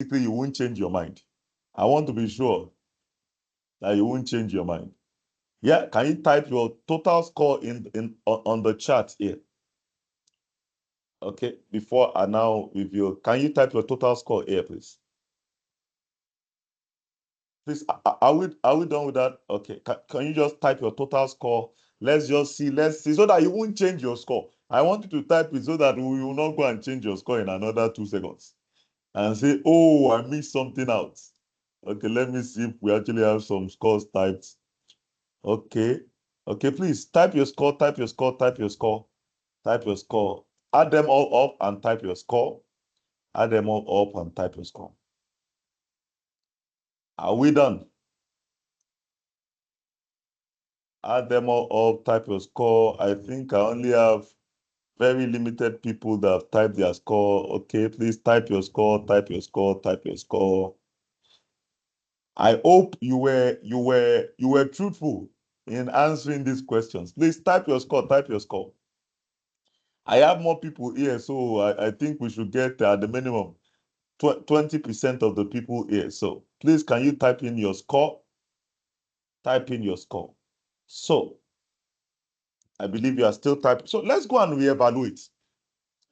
basically you won't change your mind. I want to be sure that you won't change your mind. Yeah, can you type your total score on the chat here? Okay, before I now review, can you type your total score here, please? Please, are we done with that? Okay, can you just type your total score? Let's see, so that you won't change your score. I want you to type it so that we will not go and change your score in another 2 seconds and say, oh, I missed something out. Okay, let me see if we actually have some scores typed. Okay, okay, please type your score, type your score, type your score, type your score. Add them all up and type your score. Add them all up and type your score. Are we done? Add them all up, type your score. I think I only have very limited people that have typed their score. Okay, please type your score, type your score, type your score. I hope you were truthful in answering these questions. Please type your score, type your score. I have more people here, so I think we should get at the minimum 20% of the people here. So please, can you type in your score? Type in your score. So I believe you are still typing. So let's go and reevaluate.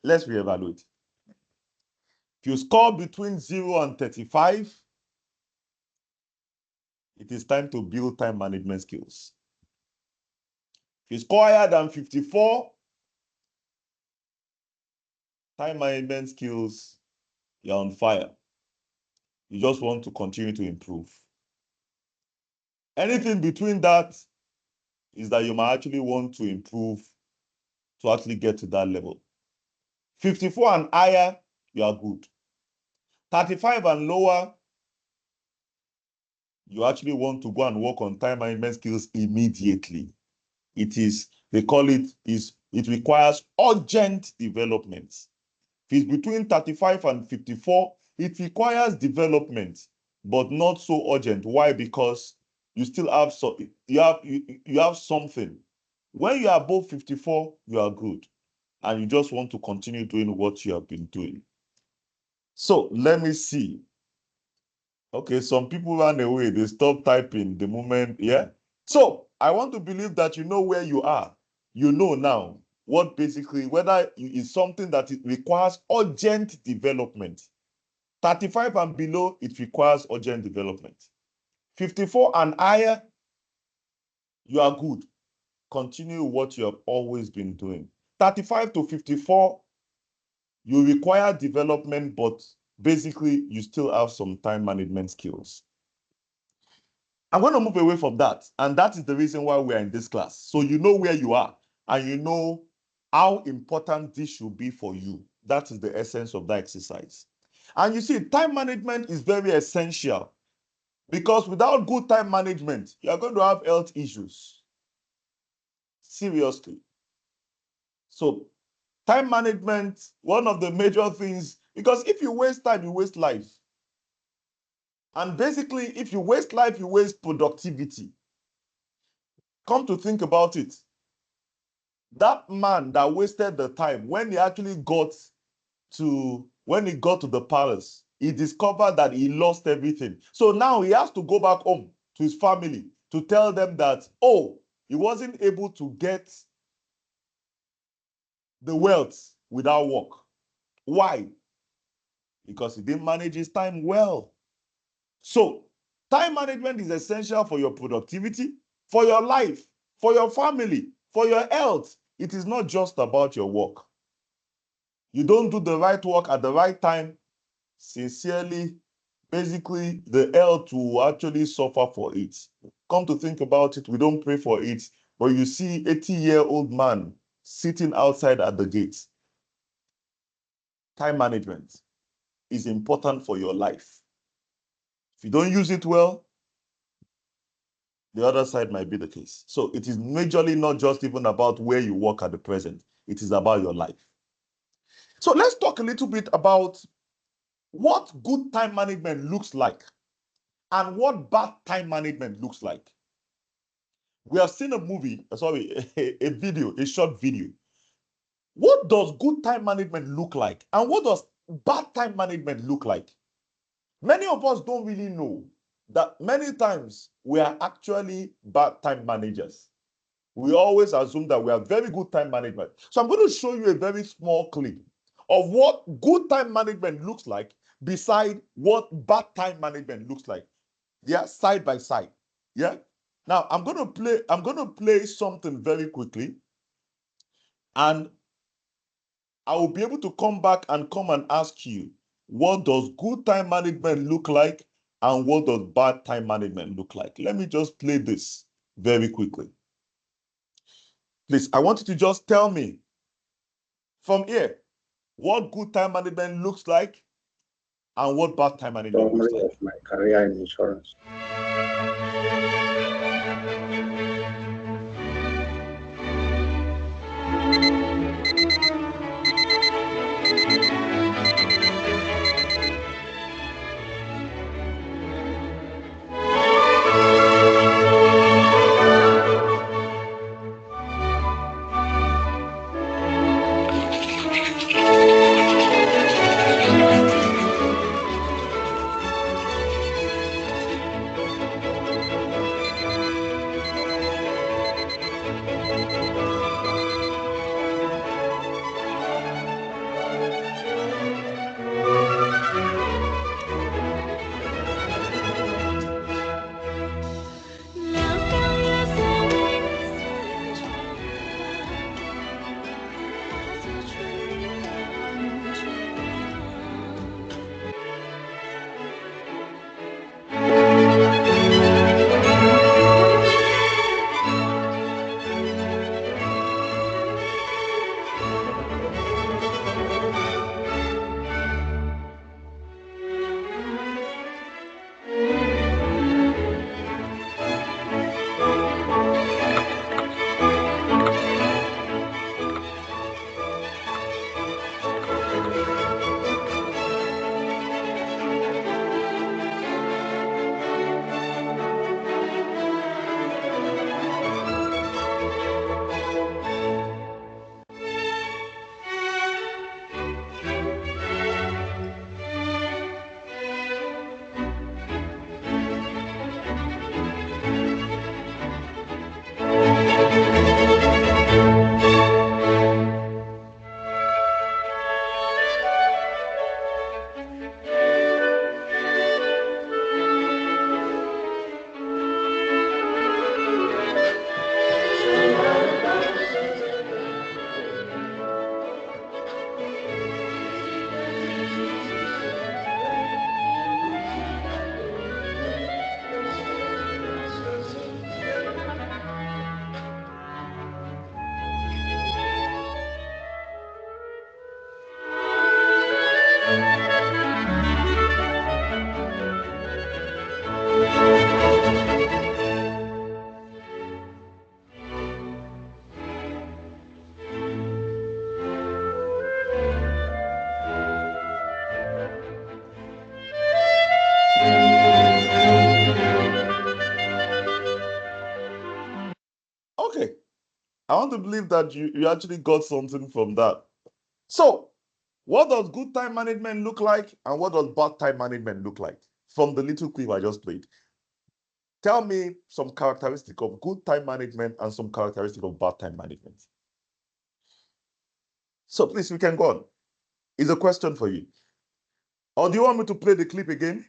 Let's reevaluate. If you score between 0 and 35, it is time to build time management skills. If you score higher than 54, time management skills, you're on fire. You just want to continue to improve. Anything between that is that you might actually want to improve to actually get to that level. 54 and higher, you are good. 35 and lower, you actually want to go and work on time management skills immediately. It requires urgent development. If it's between 35 and 54, it requires development, but not so urgent. Why? Because you still have you have something. When you are above 54, you are good. And you just want to continue doing what you have been doing. So let me see. Okay, some people ran away. They stopped typing the moment. Yeah. So I want to believe that you know where you are. You know now what basically, whether it's something that it requires urgent development. 35 and below, it requires urgent development. 54 and higher, you are good. Continue what you have always been doing. 35 to 54, you require development, but basically you still have some time management skills. I'm going to move away from that. And that is the reason why we are in this class. So you know where you are and you know how important this should be for you. That is the essence of that exercise. And you see, time management is very essential because without good time management, you are going to have health issues. Seriously. So time management, one of the major things, because if you waste time, you waste life. And basically, if you waste life, you waste productivity. Come to think about it. That man that wasted the time, when he actually got to the palace, he discovered that he lost everything. So now he has to go back home to his family to tell them that, oh, he wasn't able to get the wealth without work. Why? Because he didn't manage his time well. So time management is essential for your productivity, for your life, for your family, for your health. It is not just about your work. You don't do the right work at the right time, sincerely, basically, the health will actually suffer for it. Come to think about it, we don't pray for it, but you see 80-year-old man sitting outside at the gate. Time management is important for your life. If you don't use it well, the other side might be the case. So it is majorly not just even about where you work at the present. It is about your life. So let's talk a little bit about what good time management looks like and what bad time management looks like. We have seen a movie, a video, a short video. What does good time management look like? And what does bad time management look like? Many of us don't really know that many times we are actually bad time managers. We always assume that we are very good time management. So I'm going to show you a very small clip of what good time management looks like beside what bad time management looks like. Yeah, side by side. Yeah. Now I'm going to play something very quickly, and I will be able to come back and ask you, what does good time management look like and what does bad time management look like? Let me just play this very quickly. Please, I want you to just tell me from here what good time management looks like and what bad time management looks like. Of my career in insurance. Okay. I want to believe that you actually got something from that. So, what does good time management look like and what does bad time management look like from the little clip I just played? Tell me some characteristic of good time management and some characteristic of bad time management. So please, we can go on. It's a question for you. Or do you want me to play the clip again?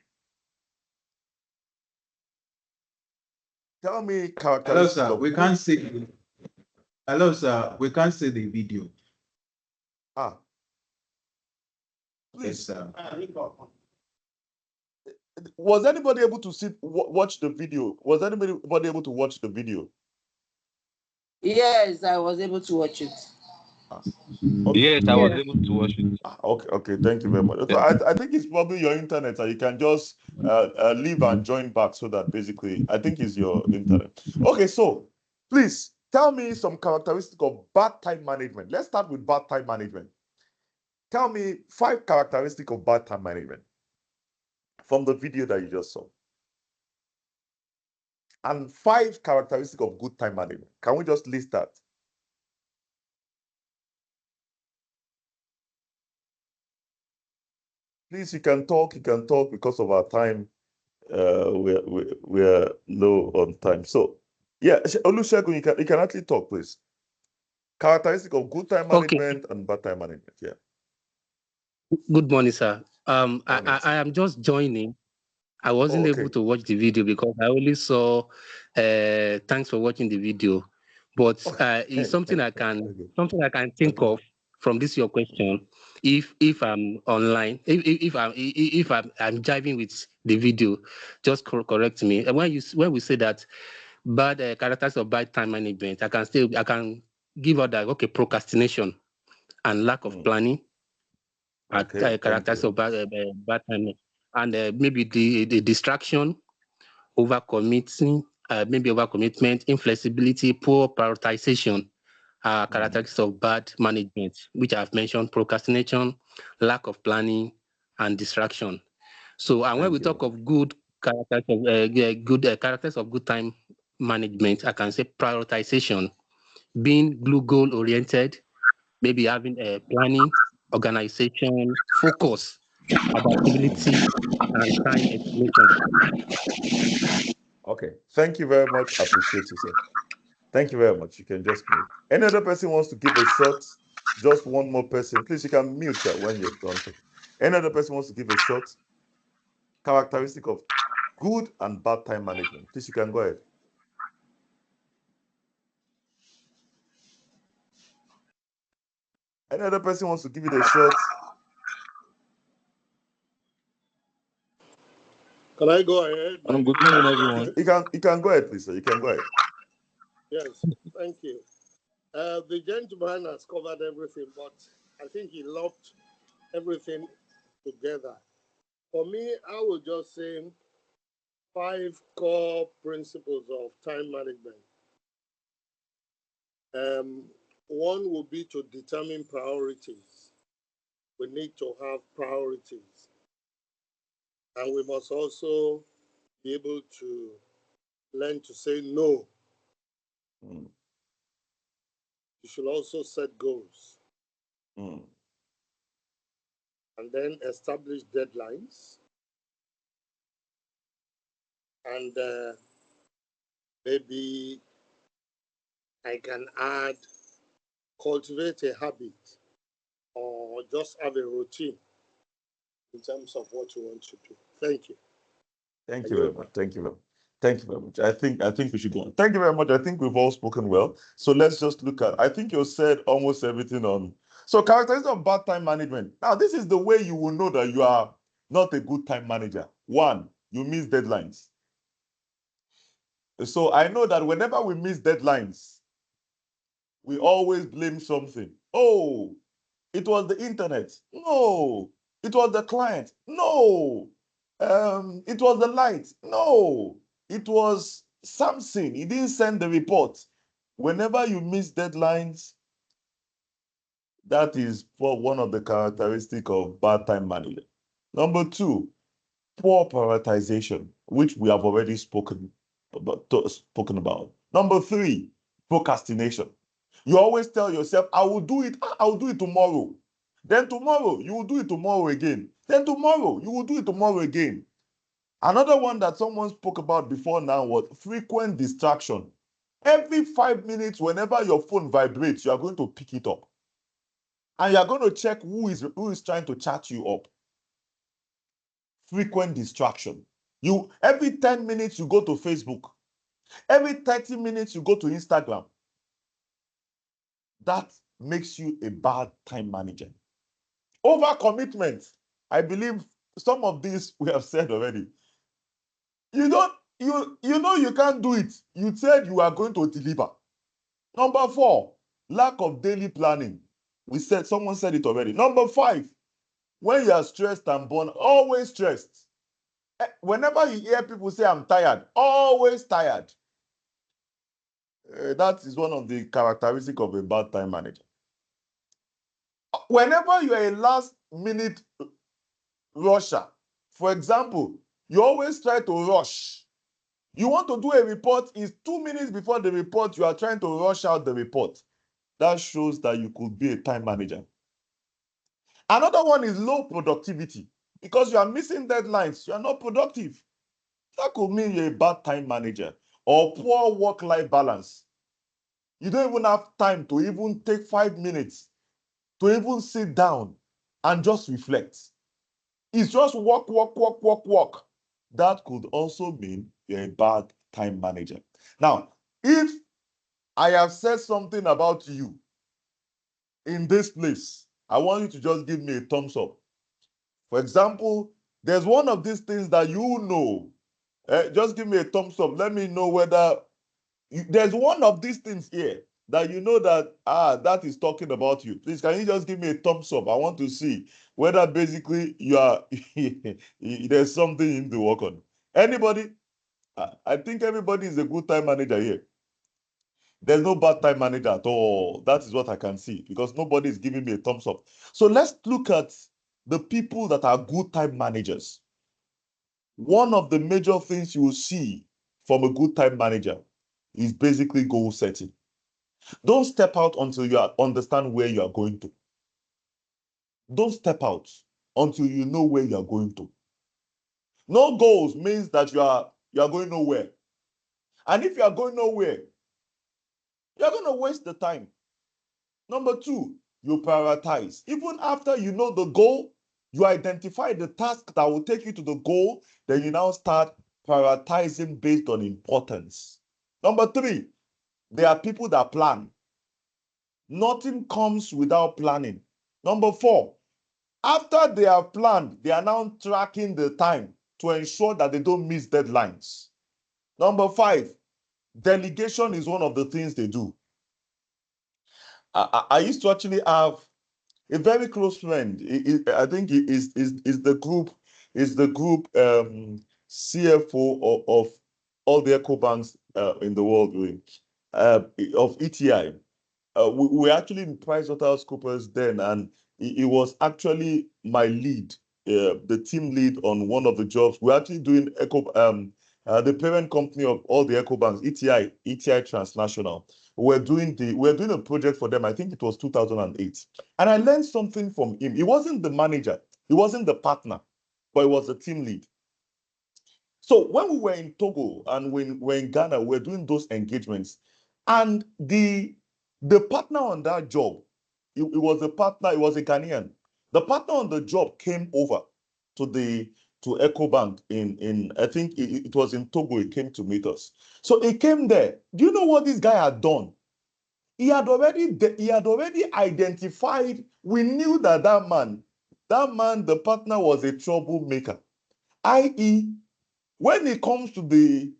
Tell me characteristics. Hello, sir. We can't see. Hello, sir. We can't see the video. Ah, please. Yes, sir. Was anybody able to watch the video? Was anybody able to watch the video? Yes, I was able to watch it. Okay. Yes, I was able to watch it. Okay, thank you very much. So I think it's probably your internet, and you can just leave and join back so that basically I think it's your internet. Okay, so please tell me some characteristics of bad time management. Let's start with bad time management. Tell me 5 characteristics of bad time management from the video that you just saw. And 5 characteristics of good time management. Can we just list that? Please, you can talk because of our time. We're low on time. So, yeah, Olusegun, you can actually talk, please. Characteristic of good time Okay. management and bad time management. Yeah. Good morning, sir. Morning, sir. I am just joining. I wasn't able Okay. to watch the video because I only saw thanks for watching the video. But it's something I can think Okay. of from this your question. If I'm online, if I'm jiving with the video, just correct me. And when we say that bad characters of bad time management, I can give out that okay, procrastination and lack of planning are Okay. Thank characters you. of bad time, and maybe the distraction, overcommitting, maybe overcommitment, inflexibility, poor prioritization are characteristics of bad management, which I've mentioned: procrastination, lack of planning, and distraction. So, and when we Thank talk you. of good characters of characters of good time management, I can say prioritization, being goal oriented, maybe having a planning, organization, focus, adaptability, and time estimation. Okay. Thank you very much. Appreciate you, sir. Thank you very much. You can just mute. Any other person wants to give a shot? Just one more person. Please, you can mute, sir, when you're done talking. Any other person wants to give a shot? Characteristic of good and bad time management. Please, you can go ahead. Any other person wants to give it a shot? Can I go ahead? Good morning, everyone. You can go ahead, please, sir. You can go ahead. Yes, thank you. The gentleman has covered everything, but I think he lumped everything together. For me, I would just say 5 core principles of time management. One would be to determine priorities. We need to have priorities. And we must also be able to learn to say no. Mm. You should also set goals. Mm. And then establish deadlines. And maybe I can add cultivate a habit or just have a routine in terms of what you want to do. Thank you. Thank you very much. Thank you very much. Thank you very much. I think we should go on. Thank you very much. I think we've all spoken well. So let's just look at. I think you said almost everything on. So characteristics of bad time management. Now, this is the way you will know that you are not a good time manager. One, you miss deadlines. So I know that whenever we miss deadlines, we always blame something. Oh, it was the internet. No, it was the client. No, it was the light. No, it was Samson. He didn't send the report. Whenever you miss deadlines, that is for one of the characteristics of bad time management. Number two, poor prioritization, which we have already spoken about. Number three, procrastination. You always tell yourself, I will do it tomorrow. Then tomorrow, you will do it tomorrow again. Then tomorrow, you will do it tomorrow again. Another one that someone spoke about before now was frequent distraction. Every 5 minutes, whenever your phone vibrates, you are going to pick it up. And you are going to check who is trying to chat you up. Frequent distraction. Every 10 minutes, you go to Facebook. Every 30 minutes, you go to Instagram. That makes you a bad time manager. Overcommitment. I believe some of these we have said already. You know you can't do it. You said you are going to deliver. Number 4, lack of daily planning. Someone said it already. Number 5, when you are stressed and born, always stressed. Whenever you hear people say I'm tired, always tired. That is one of the characteristics of a bad time manager. Whenever you are a last minute rusher, for example, you always try to rush. You want to do a report, it's 2 minutes before the report, you are trying to rush out the report. That shows that you could be a time manager. Another one is low productivity. because you are missing deadlines. You are not productive. That could mean you're a bad time manager or poor work-life balance. You don't even have time to even take 5 minutes to even sit down and just reflect. It's just work, work, work, work, work. That could also mean you're a bad time manager. Now, if I have said something about you in this place, I want you to just give me a thumbs up. For example, there's one of these things that you know. Just give me a thumbs up. Let me know whether there's one of these things here that you know that that is talking about you. Please, can you just give me a thumbs up? I want to see whether basically you are there's something you need to work on. Anybody? I think everybody is a good time manager here. There's no bad time manager at all. That is what I can see because nobody is giving me a thumbs up. So let's look at the people that are good time managers. One of the major things you will see from a good time manager is basically goal setting. Don't step out until you understand where you are going to. Don't step out until you know where you are going to. No goals means that you are going nowhere. And if you are going nowhere, you're going to waste the time. Number two, you prioritize. Even after you know the goal, you identify the task that will take you to the goal, then you now start prioritizing based on importance. Number three, there are people that plan. Nothing comes without planning. Number four, after they have planned, they are now tracking the time to ensure that they don't miss deadlines. Number five, delegation is one of the things they do. I used to actually have a very close friend. I think he is the group CFO of all the eco banks in the world, of ETI. We actually in PricewaterhouseCoopers then, and he was actually my lead, the team lead on one of the jobs. We're actually doing the parent company of all the eco banks, ETI Transnational. We're doing a project for them. I think it was 2008, and I learned something from him. He wasn't the manager, he wasn't the partner, but he was the team lead. So when we were in Togo and when we were in Ghana, we were doing those engagements, and the partner on that job, it was a partner, it was a Ghanaian. The partner on the job came over to EcoBank in I think it was in Togo. He came to meet us. So he came there. Do you know what this guy had done? He had already identified. We knew that man, the partner was a troublemaker, i.e., when it comes to the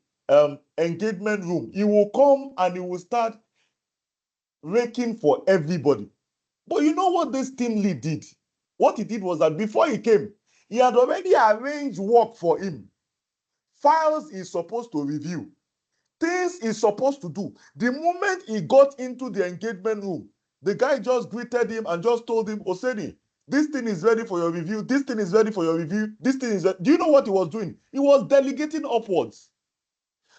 engagement room, he will come and he will start raking for everybody. But you know what this team lead did? What he did was that before he came, he had already arranged work for him. Files he's supposed to review, things he's supposed to do. The moment he got into the engagement room, the guy just greeted him and just told him, Oseni, this thing is ready for your review. This thing is ready for your review. This thing is. Do you know what he was doing? He was delegating upwards.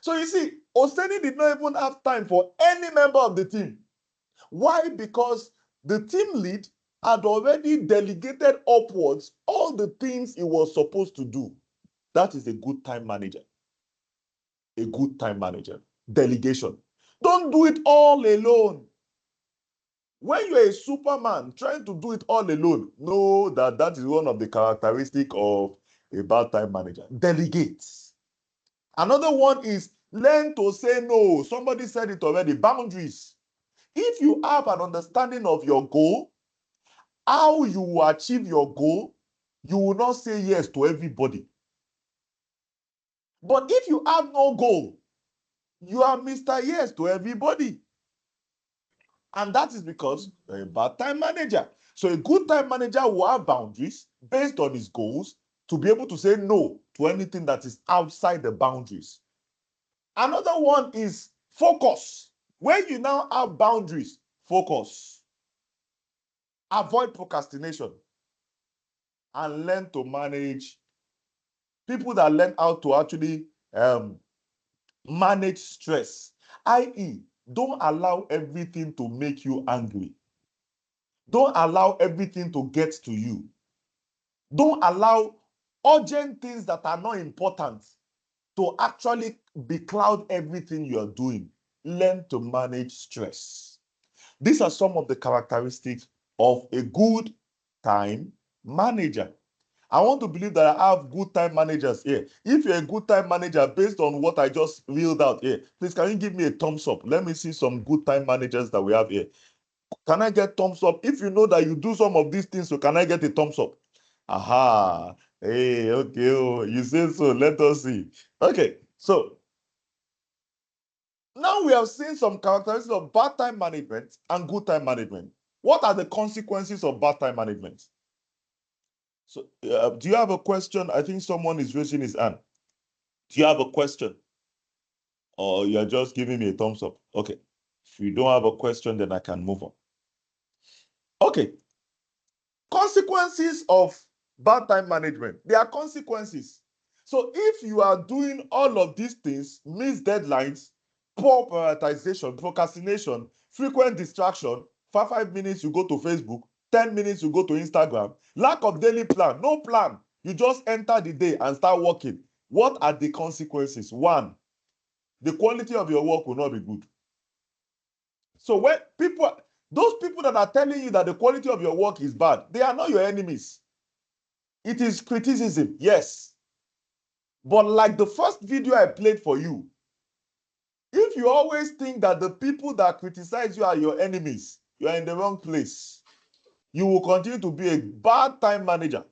So you see, Oseni did not even have time for any member of the team. Why? Because the team lead had already delegated upwards all the things he was supposed to do. That is a good time manager. A good time manager. Delegation. Don't do it all alone. When you're a superman trying to do it all alone, know that is one of the characteristics of a bad time manager. Delegate. Another one is learn to say no. Somebody said it already. Boundaries. If you have an understanding of your goal, how you will achieve your goal, you will not say yes to everybody. But if you have no goal, you are Mr. Yes to everybody. And that is because you're a bad time manager. So a good time manager will have boundaries based on his goals to be able to say no to anything that is outside the boundaries. Another one is focus. When you now have boundaries, focus. Avoid procrastination and learn to manage. People that learn how to actually manage stress, i.e., don't allow everything to make you angry. Don't allow everything to get to you. Don't allow urgent things that are not important to actually becloud everything you are doing. Learn to manage stress. These are some of the characteristics of a good time manager. I want to believe that I have good time managers here. If you're a good time manager, based on what I just reeled out here, please can you give me a thumbs up? Let me see some good time managers that we have here. Can I get thumbs up? If you know that you do some of these things, so can I get a thumbs up? Aha. Hey, okay. Oh, you say so. Let us see. Okay. So now we have seen some characteristics of bad time management and good time management. What are the consequences of bad time management? So, do you have a question? I think someone is raising his hand. Do you have a question? Or you're just giving me a thumbs up? Okay. If you don't have a question, then I can move on. Okay. Consequences of bad time management. There are consequences. So if you are doing all of these things, missed deadlines, poor prioritization, procrastination, frequent distraction, 5 minutes you go to Facebook, 10 minutes you go to Instagram, lack of daily plan, no plan, you just enter the day and start working. What are the consequences? One, the quality of your work will not be good. So when those people that are telling you that the quality of your work is bad, they are not your enemies. It is criticism, yes. But like the first video I played for you, if you always think that the people that criticize you are your enemies, you are in the wrong place. You will continue to be a bad time manager.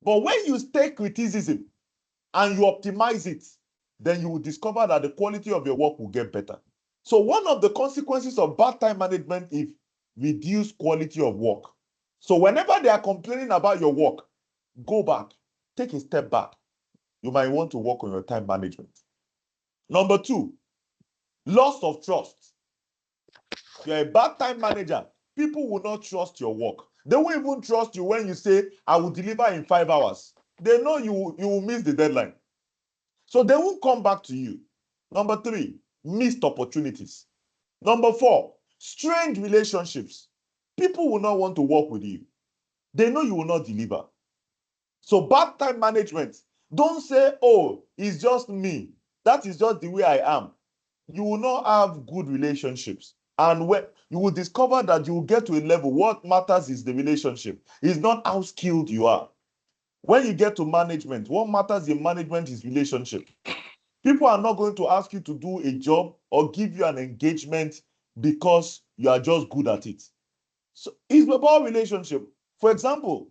But when you take criticism and you optimize it, then you will discover that the quality of your work will get better. So one of the consequences of bad time management is reduced quality of work. So whenever they are complaining about your work, go back, take a step back. You might want to work on your time management. Number two, loss of trust. If you're a bad time manager, people will not trust your work. They won't even trust you when you say, I will deliver in 5 hours. They know you will miss the deadline. So they won't come back to you. Number three, missed opportunities. Number four, strained relationships. People will not want to work with you. They know you will not deliver. So bad time management, don't say, oh, it's just me. That is just the way I am. You will not have good relationships. And when you will discover that you will get to a level, what matters is the relationship. It's not how skilled you are. When you get to management, what matters in management is relationship. People are not going to ask you to do a job or give you an engagement because you are just good at it. So it's about relationship. For example,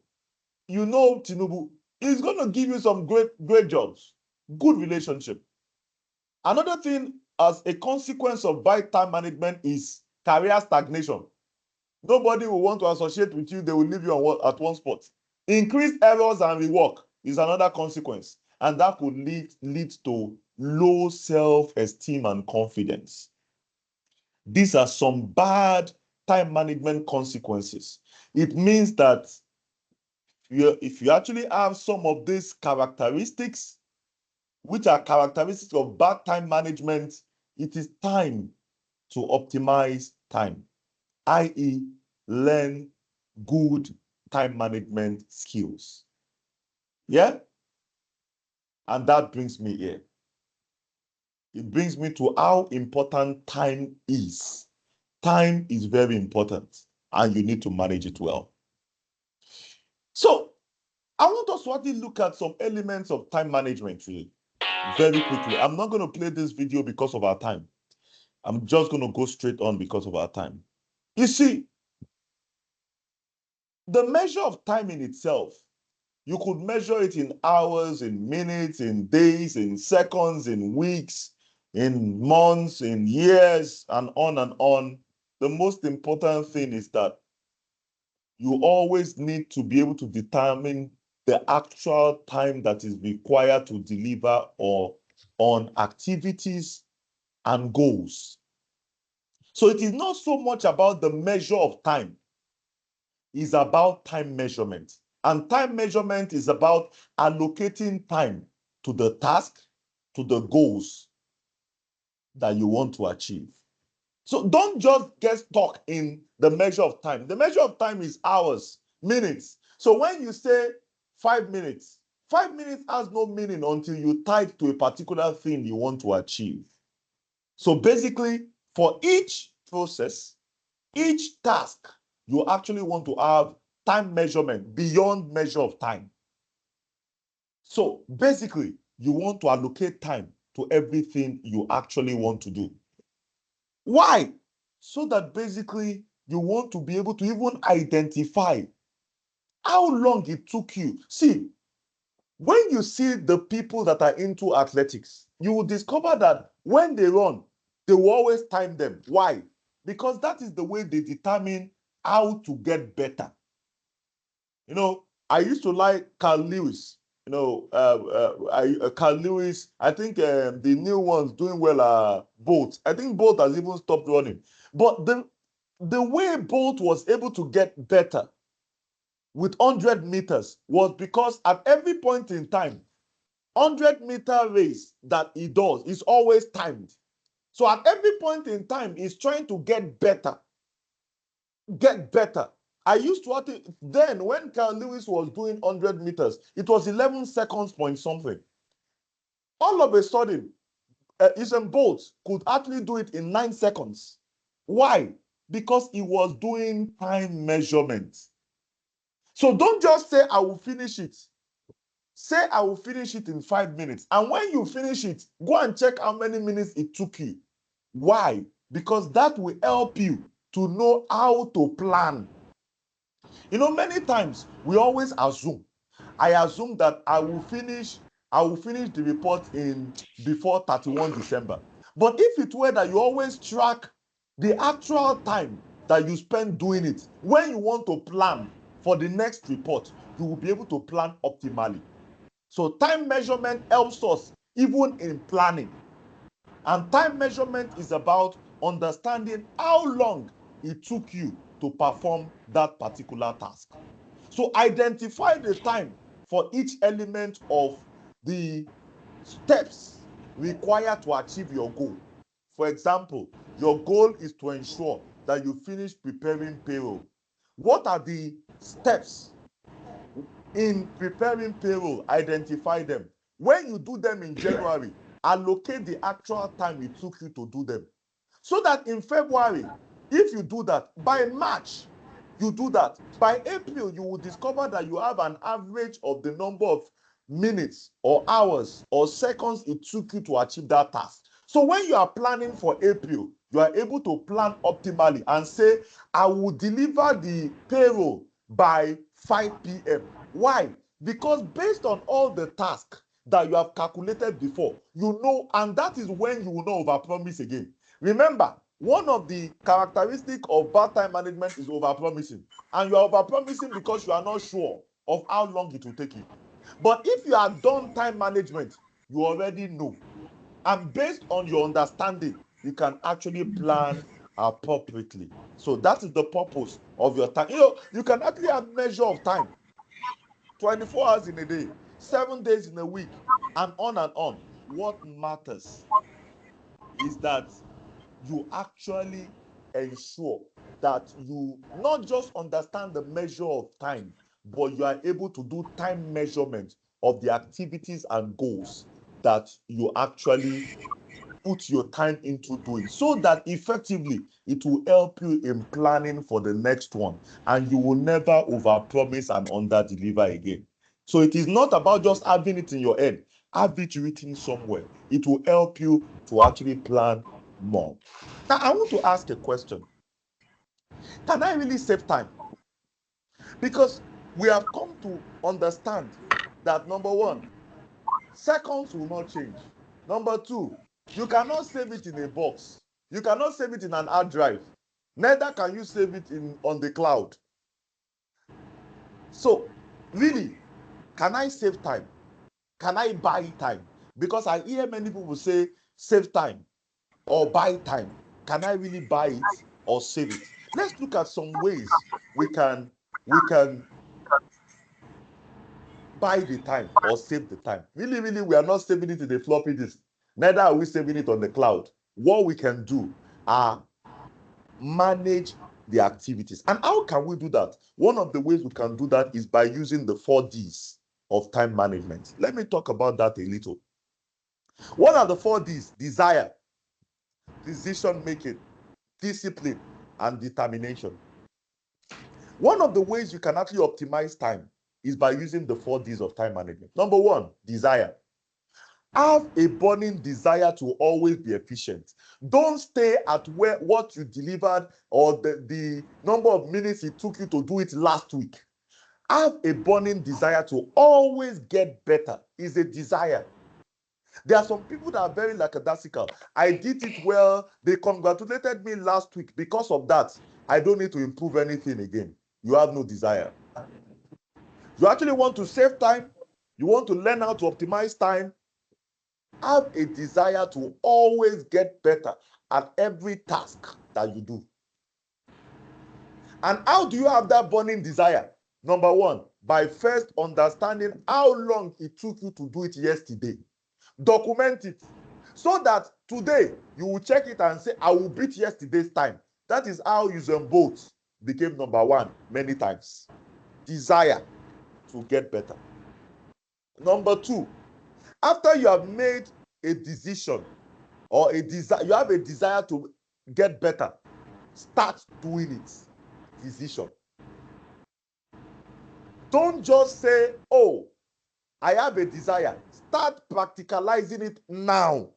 you know Tinubu is going to give you some great jobs, good relationship. Another thing as a consequence of bad time management is career stagnation. Nobody will want to associate with you. They will leave you at one spot. Increased errors and rework is another consequence. And that could lead to low self-esteem and confidence. These are some bad time management consequences. It means that if you actually have some of these characteristics, which are characteristics of bad time management, it is time to optimize time, i.e., learn good time management skills. Yeah? And that brings me here. It brings me to how important time is. Time is very important, and you need to manage it well. So, I want us to actually look at some elements of time management really, very quickly. I'm not going to play this video because of our time. I'm just going to go straight on because of our time. You see, the measure of time in itself, you could measure it in hours, in minutes, in days, in seconds, in weeks, in months, in years, and on and on. The most important thing is that you always need to be able to determine the actual time that is required to deliver or on activities and goals. So it is not so much about the measure of time. It's about time measurement. And time measurement is about allocating time to the task, to the goals that you want to achieve. So don't just get stuck in the measure of time. The measure of time is hours, minutes. So when you say 5 minutes, 5 minutes has no meaning until you tie it to a particular thing you want to achieve. So basically, for each process, each task, you actually want to have time measurement beyond measure of time. So basically, you want to allocate time to everything you actually want to do. Why? So that basically you want to be able to even identify how long it took you. See, when you see the people that are into athletics, you will discover that when they run, they will always time them. Why? Because that is the way they determine how to get better. You know, I used to like Carl Lewis. You know, Carl Lewis. I think the new ones doing well. Bolt. I think Bolt has even stopped running. But the way Bolt was able to get better with 100 meters was because at every point in time, 100-meter race that he does is always timed. So at every point in time, he's trying to get better. Get better. I used to then when Carl Lewis was doing 100 meters, it was 11 seconds point something. All of a sudden, Usain Bolt could actually do it in 9 seconds. Why? Because he was doing time measurement. So don't just say, I will finish it. Say, I will finish it in 5 minutes. And when you finish it, go and check how many minutes it took you. Why? Because that will help you to know how to plan. You know, many times we always assume. I assume that I will finish the report in before 31 December. But if it were that you always track the actual time that you spend doing it, when you want to plan for the next report, you will be able to plan optimally. So time measurement helps us even in planning. And time measurement is about understanding how long it took you to perform that particular task. So identify the time for each element of the steps required to achieve your goal. For example, your goal is to ensure that you finish preparing payroll. What are the steps in preparing payroll? Identify them. When you do them in January, allocate the actual time it took you to do them. So that in February, if you do that, by March, you do that. By April, you will discover that you have an average of the number of minutes or hours or seconds it took you to achieve that task. So when you are planning for April, you are able to plan optimally and say, I will deliver the payroll by 5 p.m. Why? Because based on all the tasks that you have calculated before, you know, and that is when you will not overpromise again. Remember, one of the characteristics of bad time management is overpromising. And you are overpromising because you are not sure of how long it will take you. But if you have done time management, you already know. And based on your understanding, you can actually plan appropriately. So that is the purpose of your time. You know, you can actually have measure of time. 24 hours in a day, 7 days in a week, and on and on. What matters is that you actually ensure that you not just understand the measure of time, but you are able to do time measurement of the activities and goals that you actually put your time into doing, so that effectively it will help you in planning for the next one, and you will never overpromise and underdeliver again. So it is not about just having it in your head. Have it written somewhere. It will help you to actually plan more. Now, I want to ask a question. Can I really save time? Because we have come to understand that, number one, seconds will not change. Number two, you cannot save it in a box. You cannot save it in an hard drive. Neither can you save it on the cloud. So, really, can I save time? Can I buy time? Because I hear many people say save time or buy time. Can I really buy it or save it? Let's look at some ways we can buy the time or save the time. Really, really, we are not saving it in a floppy disk. Neither are we saving it on the cloud. What we can do are manage the activities. And how can we do that? One of the ways we can do that is by using the 4 Ds. of time management. Let me talk about that a little. What are the 4 Ds? Desire, decision making, discipline, and determination. One of the ways you can actually optimize time is by using the 4 Ds of time management. Number 1, desire. Have a burning desire to always be efficient. Don't stay at what you delivered or the number of minutes it took you to do it last week. Have a burning desire to always get better. Is a desire. There are some people that are very lackadaisical. I did it well. They congratulated me last week. Because of that, I don't need to improve anything again. You have no desire. You actually want to save time. You want to learn how to optimize time. Have a desire to always get better at every task that you do. And how do you have that burning desire? Number 1, by first understanding how long it took you to do it yesterday. Document it so that today you will check it and say, I will beat yesterday's time. That is how Usain Bolt became number 1 many times. Desire to get better. Number 2, after you have made a decision or a desire, you have a desire to get better, start doing it. Decision. Don't just say, oh, I have a desire. Start practicalizing it now.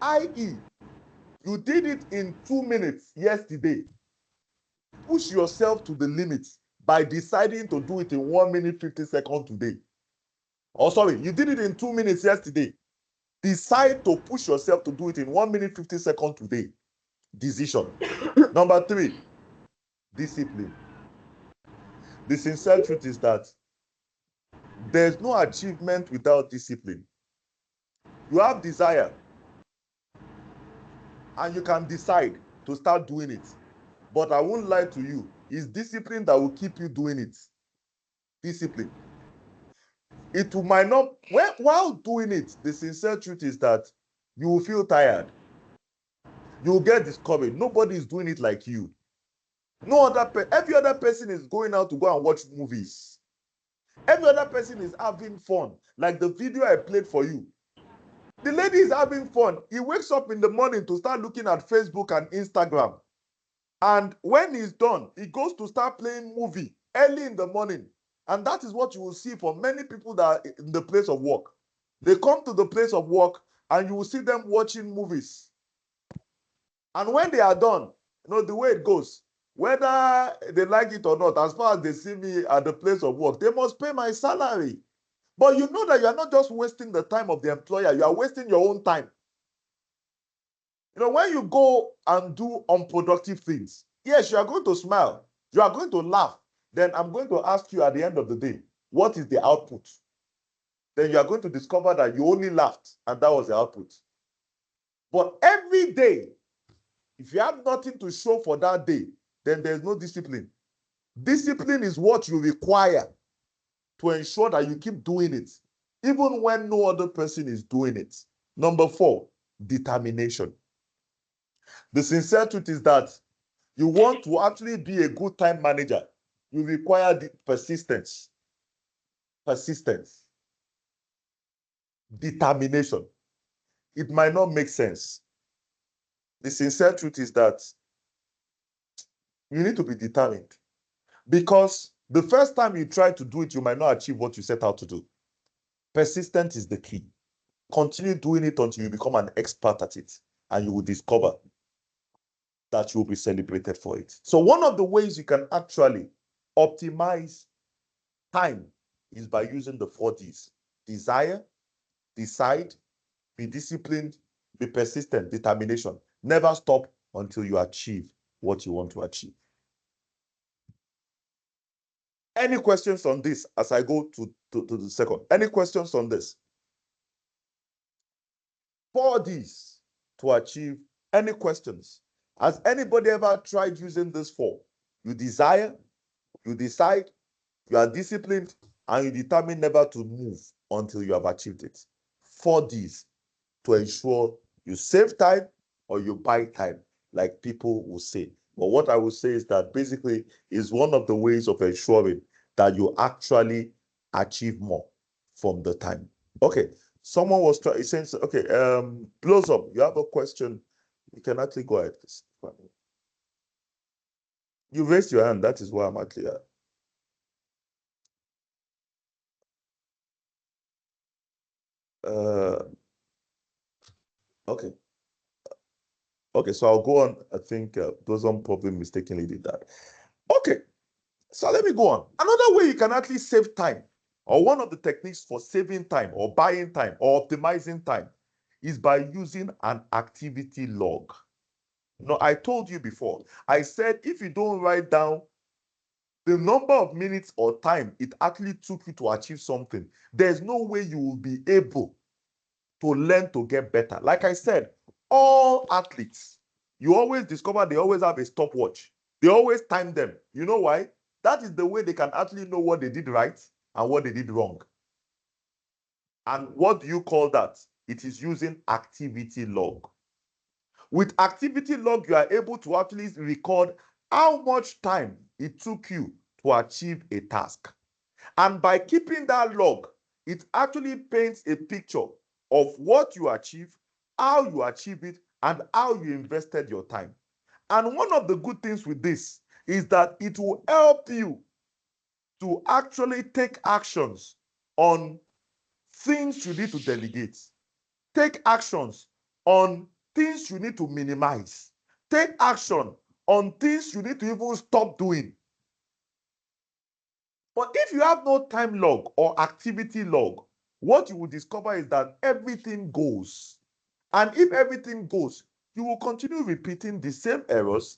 I.e., you did it in 2 minutes yesterday. Push yourself to the limit by deciding to do it in 1 minute 50 seconds today. Oh, sorry, you did it in 2 minutes yesterday. Decide to push yourself to do it in 1 minute 50 seconds today. Decision. Number 3, discipline. The sincere truth is that there's no achievement without discipline. You have desire, and you can decide to start doing it. But I won't lie to you, it's discipline that will keep you doing it. Discipline. Might not, while doing it, the sincere truth is that you will feel tired. You will get discouraged. Nobody is doing it like you. Every other person is going out to go and watch movies. Every other person is having fun. Like the video I played for you. The lady is having fun. He wakes up in the morning to start looking at Facebook and Instagram. And when he's done, he goes to start playing movie early in the morning. And that is what you will see for many people that are in the place of work. They come to the place of work and you will see them watching movies. And when they are done, the way it goes, whether they like it or not, as far as they see me at the place of work, they must pay my salary. But you know that you are not just wasting the time of the employer, you are wasting your own time. When you go and do unproductive things, yes, you are going to smile, you are going to laugh. Then I'm going to ask you at the end of the day, what is the output? Then you are going to discover that you only laughed and that was the output. But every day, if you have nothing to show for that day, then there's no discipline. Discipline is what you require to ensure that you keep doing it, even when no other person is doing it. Number 4, determination. The sincere truth is that you want to actually be a good time manager, you require the persistence, determination. It might not make sense. The sincere truth is that you need to be determined, because the first time you try to do it, you might not achieve what you set out to do. Persistence is the key. Continue doing it until you become an expert at it, and you will discover that you will be celebrated for it. So one of the ways you can actually optimize time is by using the 4 Ds. Desire, decide, be disciplined, be persistent, determination. Never stop until you achieve what you want to achieve. Any questions on this as I go to the second? Any questions on this? 4 Ds to achieve. Any questions? Has anybody ever tried using this 4? You desire, you decide, you are disciplined, and you determine never to move until you have achieved it. 4 Ds to ensure you save time or you buy time, like people will say. But what I will say is that basically is one of the ways of ensuring that you actually achieve more from the time. Okay, someone was saying, okay, close up. You have a question? You can actually go ahead. You raised your hand. That is why I'm actually. Okay. Okay, so I'll go on. I think Blossom probably mistakenly did that. Okay, so let me go on. Another way you can actually save time, or one of the techniques for saving time or buying time or optimizing time, is by using an activity log. Now, I told you before, I said if you don't write down the number of minutes or time it actually took you to achieve something, there's no way you will be able to learn to get better. Like I said, all athletes, you always discover they always have a stopwatch. They always time them. You know why? That is the way they can actually know what they did right and what they did wrong. And what do you call that? It is using activity log. With activity log, you are able to actually record how much time it took you to achieve a task. And by keeping that log, it actually paints a picture of what you achieve, how you achieve it, and how you invested your time. And one of the good things with this is that it will help you to actually take actions on things you need to delegate. Take actions on things you need to minimize. Take action on things you need to even stop doing. But if you have no time log or activity log, what you will discover is that everything goes. And if everything goes, you will continue repeating the same errors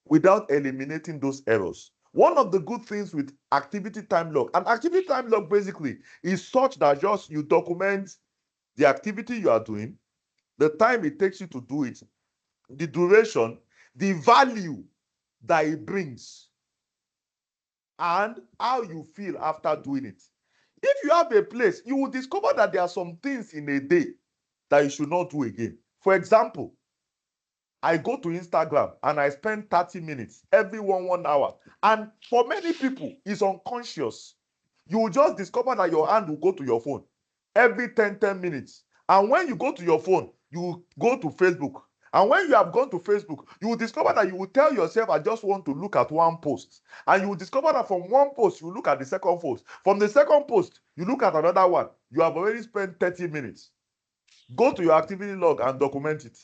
without eliminating those errors. One of the good things with activity time log, and activity time log basically is such that just you document the activity you are doing, the time it takes you to do it, the duration, the value that it brings, and how you feel after doing it. If you have a place, you will discover that there are some things in a day that you should not do again. For example, I go to Instagram and I spend 30 minutes every 1 hour. And for many people, it's unconscious. You will just discover that your hand will go to your phone every 10 minutes. And when you go to your phone, you will go to Facebook. And when you have gone to Facebook, you will discover that you will tell yourself, I just want to look at one post. And you will discover that from one post, you look at the second post. From the second post, you look at another one. You have already spent 30 minutes. Go to your activity log and document it.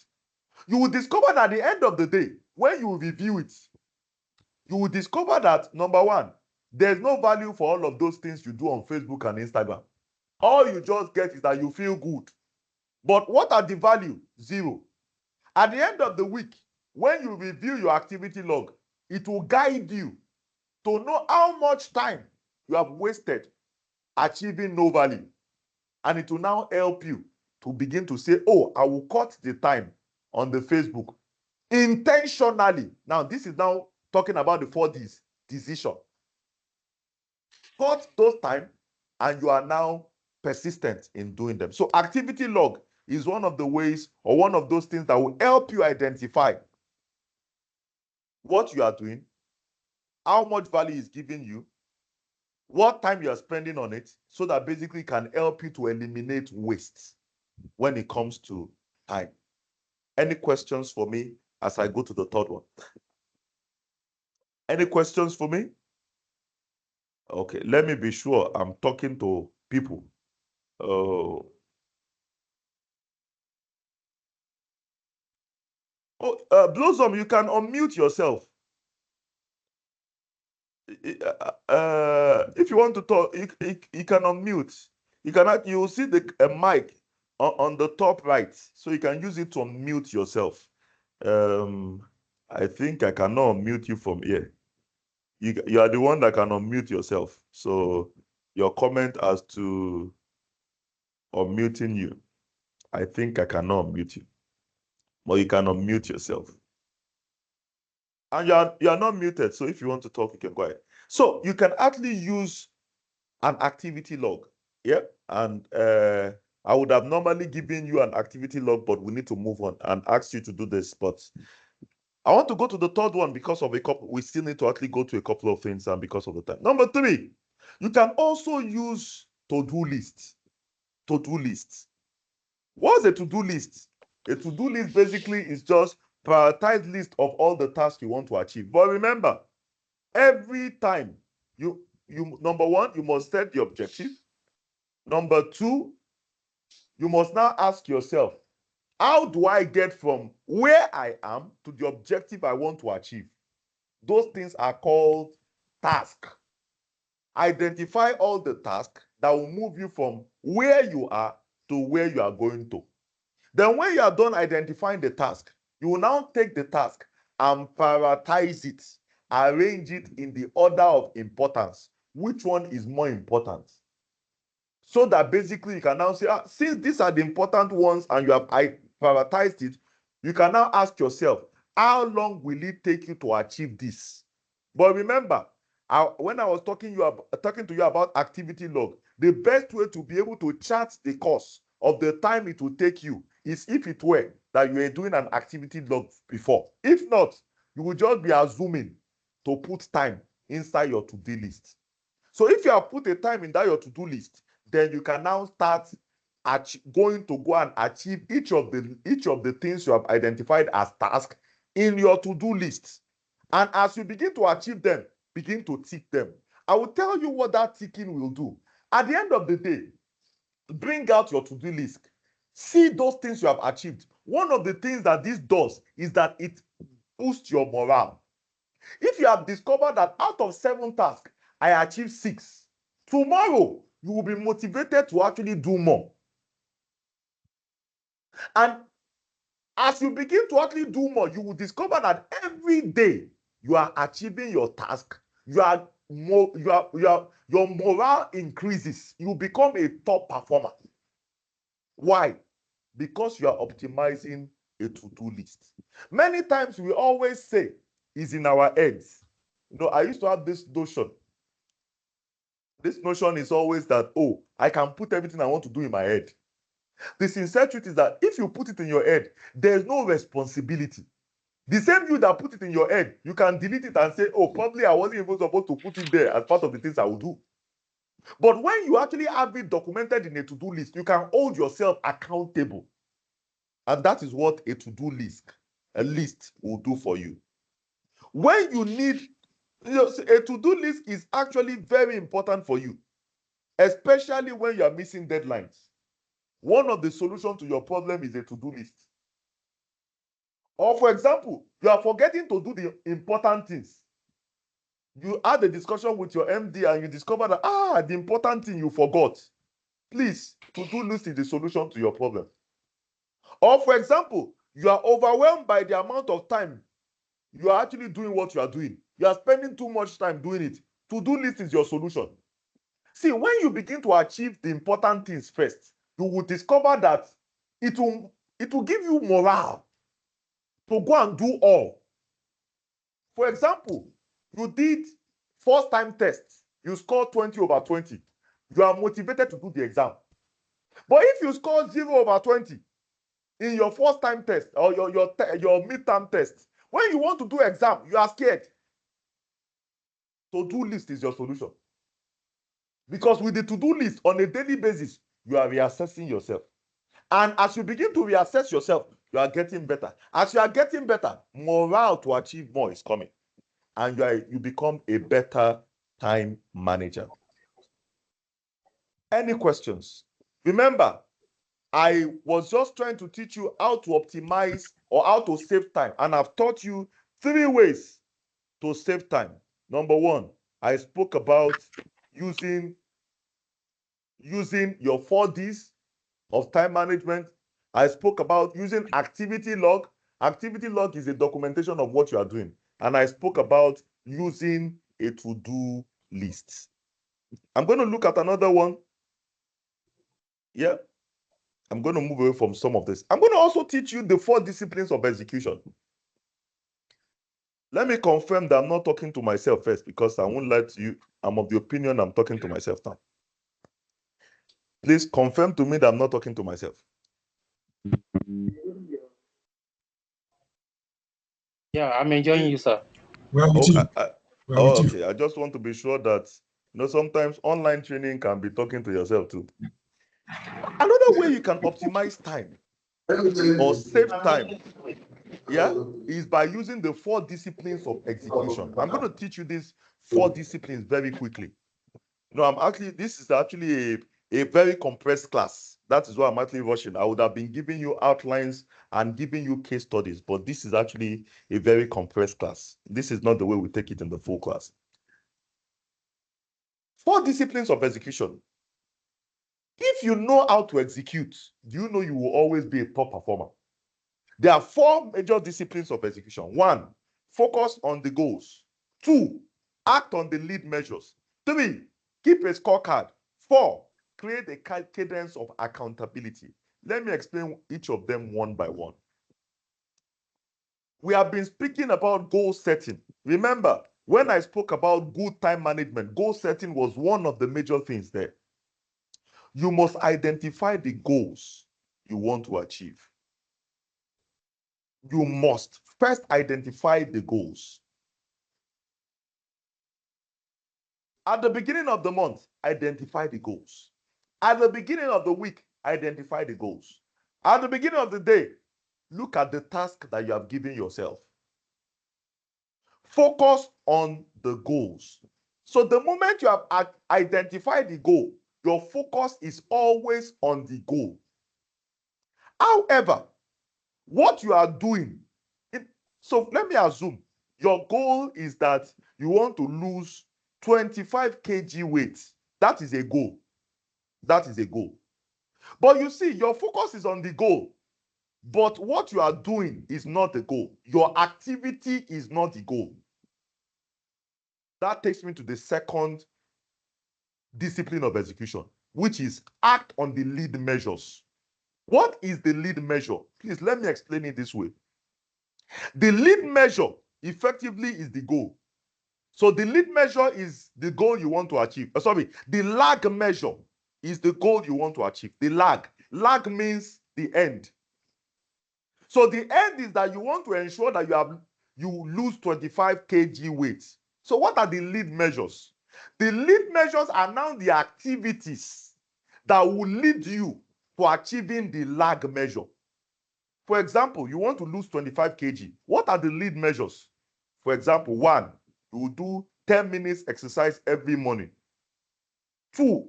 You will discover that at the end of the day, when you review it, you will discover that, number one, there's no value for all of those things you do on Facebook and Instagram. All you just get is that you feel good. But what are the value? Zero. At the end of the week, when you review your activity log, it will guide you to know how much time you have wasted achieving no value. And it will now help you to begin to say, oh, I will cut the time on the Facebook intentionally. Now, this is now talking about the 4Ds, decision. Cut those time and you are now persistent in doing them. So activity log is one of the ways or one of those things that will help you identify what you are doing, how much value is giving you, what time you are spending on it, so that basically can help you to eliminate waste when it comes to time. Any questions for me as I go to the third one? Any questions for me? Okay, let me be sure I'm talking to people. Blossom, you can unmute yourself. If you want to talk, you can unmute. You will see the mic on the top right, so you can use it to unmute yourself. I think I cannot unmute you from here. You are the one that can unmute yourself. So your comment as to unmuting you, I think I cannot unmute you, but you can unmute yourself. And you are not muted, so if you want to talk, you can go ahead. So you can actually use an activity log. Yeah, and I would have normally given you an activity log, but we need to move on and ask you to do this. But I want to go to the third one because of a couple. We still need to actually go to a couple of things, and because of the time. Number 3, You can also use to-do list. To-do list. What's a to-do list? A to-do list basically is just prioritized list of all the tasks you want to achieve. But remember, every time you number one, you must set the objective. Number two, you must now ask yourself, how do I get from where I am to the objective I want to achieve? Those things are called tasks. Identify all the tasks that will move you from where you are to where you are going to. Then when you are done identifying the task, you will now take the task and prioritize it, arrange it in the order of importance. Which one is more important? So that basically you can now say, since these are the important ones and you have prioritized it, you can now ask yourself, how long will it take you to achieve this? But remember, when I was talking to you about activity log, the best way to be able to chart the course of the time it will take you is if it were that you were doing an activity log before. If not, you will just be assuming to put time inside your to-do list. So if you have put a time in that your to-do list, then you can now start going to go and achieve each of the things you have identified as tasks in your to-do list. And as you begin to achieve them, begin to tick them. I will tell you what that ticking will do. At the end of the day, bring out your to-do list. See those things you have achieved. One of the things that this does is that it boosts your morale. If you have discovered that out of 7 tasks, I achieved 6, tomorrow you will be motivated to actually do more. And as you begin to actually do more, you will discover that every day you are achieving your task, your morale increases. You become a top performer. Why? Because you are optimizing a to-do list. Many times we always say is in our heads. I used to have this notion. This notion is always that, I can put everything I want to do in my head. The sincere truth is that if you put it in your head, there's no responsibility. The same you that put it in your head, you can delete it and say, probably I wasn't even supposed to put it there as part of the things I will do. But when you actually have it documented in a to-do list, you can hold yourself accountable. And that is what a to-do list will do for you. When you need, a to-do list is actually very important for you, especially when you are missing deadlines. One of the solutions to your problem is a to-do list. Or for example, you are forgetting to do the important things. You had a discussion with your MD and you discover that, the important thing you forgot. Please, to-do list is the solution to your problem. Or for example, you are overwhelmed by the amount of time you are actually doing what you are doing. You are spending too much time doing it. To-do list is your solution. See, when you begin to achieve the important things first, you will discover that it will give you morale to go and do all. For example, you did first time test, you scored 20 over 20. You are motivated to do the exam. But if you score 0 over 20 in your first time test or your midterm test, when you want to do exam, you are scared. To-do list is your solution. Because with the to-do list on a daily basis, you are reassessing yourself. And as you begin to reassess yourself, you are getting better. As you are getting better, morale to achieve more is coming. And you become a better time manager. Any questions? Remember, I was just trying to teach you how to optimize or how to save time. And I've taught you 3 ways to save time. Number 1, I spoke about using your 4 Ds of time management. I spoke about using activity log. Activity log is a documentation of what you are doing. And I spoke about using a to-do list. I'm going to look at another one. Yeah. I'm going to move away from some of this. I'm going to also teach you the 4 disciplines of execution. Let me confirm that I'm not talking to myself first, because I won't lie to you. I'm of the opinion I'm talking to myself now. Please confirm to me that I'm not talking to myself. Yeah, I'm enjoying you, sir. Well, with you. Okay. I just want to be sure that Sometimes online training can be talking to yourself too. Another way you can optimize time or save time, is by using the 4 disciplines of execution. I'm going to teach you these 4 disciplines very quickly. This is actually a very compressed class. That is why I'm actually rushing. I would have been giving you outlines and giving you case studies, but this is actually a very compressed class. This is not the way we take it in the full class. 4 disciplines of execution. If you know how to execute, do you know you will always be a top performer? There are 4 major disciplines of execution. 1, focus on the goals. 2, act on the lead measures. 3, keep a scorecard. 4, create a cadence of accountability. Let me explain each of them one by one. We have been speaking about goal setting. Remember, when I spoke about good time management, goal setting was one of the major things there. You must identify the goals you want to achieve. You must first identify the goals. At the beginning of the month, identify the goals. At the beginning of the week, identify the goals. At the beginning of the day, look at the task that you have given yourself. Focus on the goals. So the moment you have identified the goal, your focus is always on the goal. However, what you are doing, so let me assume your goal is that you want to lose 25 kg weight. That is a goal. That is a goal. But you see, your focus is on the goal, but what you are doing is not the goal. Your activity is not the goal. That takes me to the second discipline of execution, which is act on the lead measures. What is the lead measure? Please let me explain it this way. The lead measure effectively is the goal. So the lead measure is the goal you want to achieve. The lag measure is the goal you want to achieve. The lag. Lag means the end. So the end is that you want to ensure that you lose 25 kg weight. So what are the lead measures? The lead measures are now the activities that will lead you to achieving the lag measure. For example, you want to lose 25 kg. What are the lead measures? For example, 1, you will do 10 minutes exercise every morning. 2,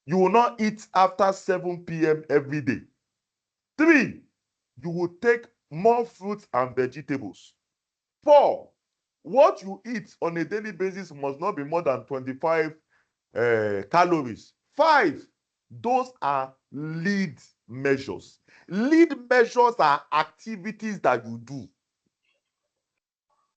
you will not eat after 7 p.m. every day. 3, you will take more fruits and vegetables. 4, what you eat on a daily basis must not be more than 25 calories. 5, those are lead measures. Lead measures are activities that you do.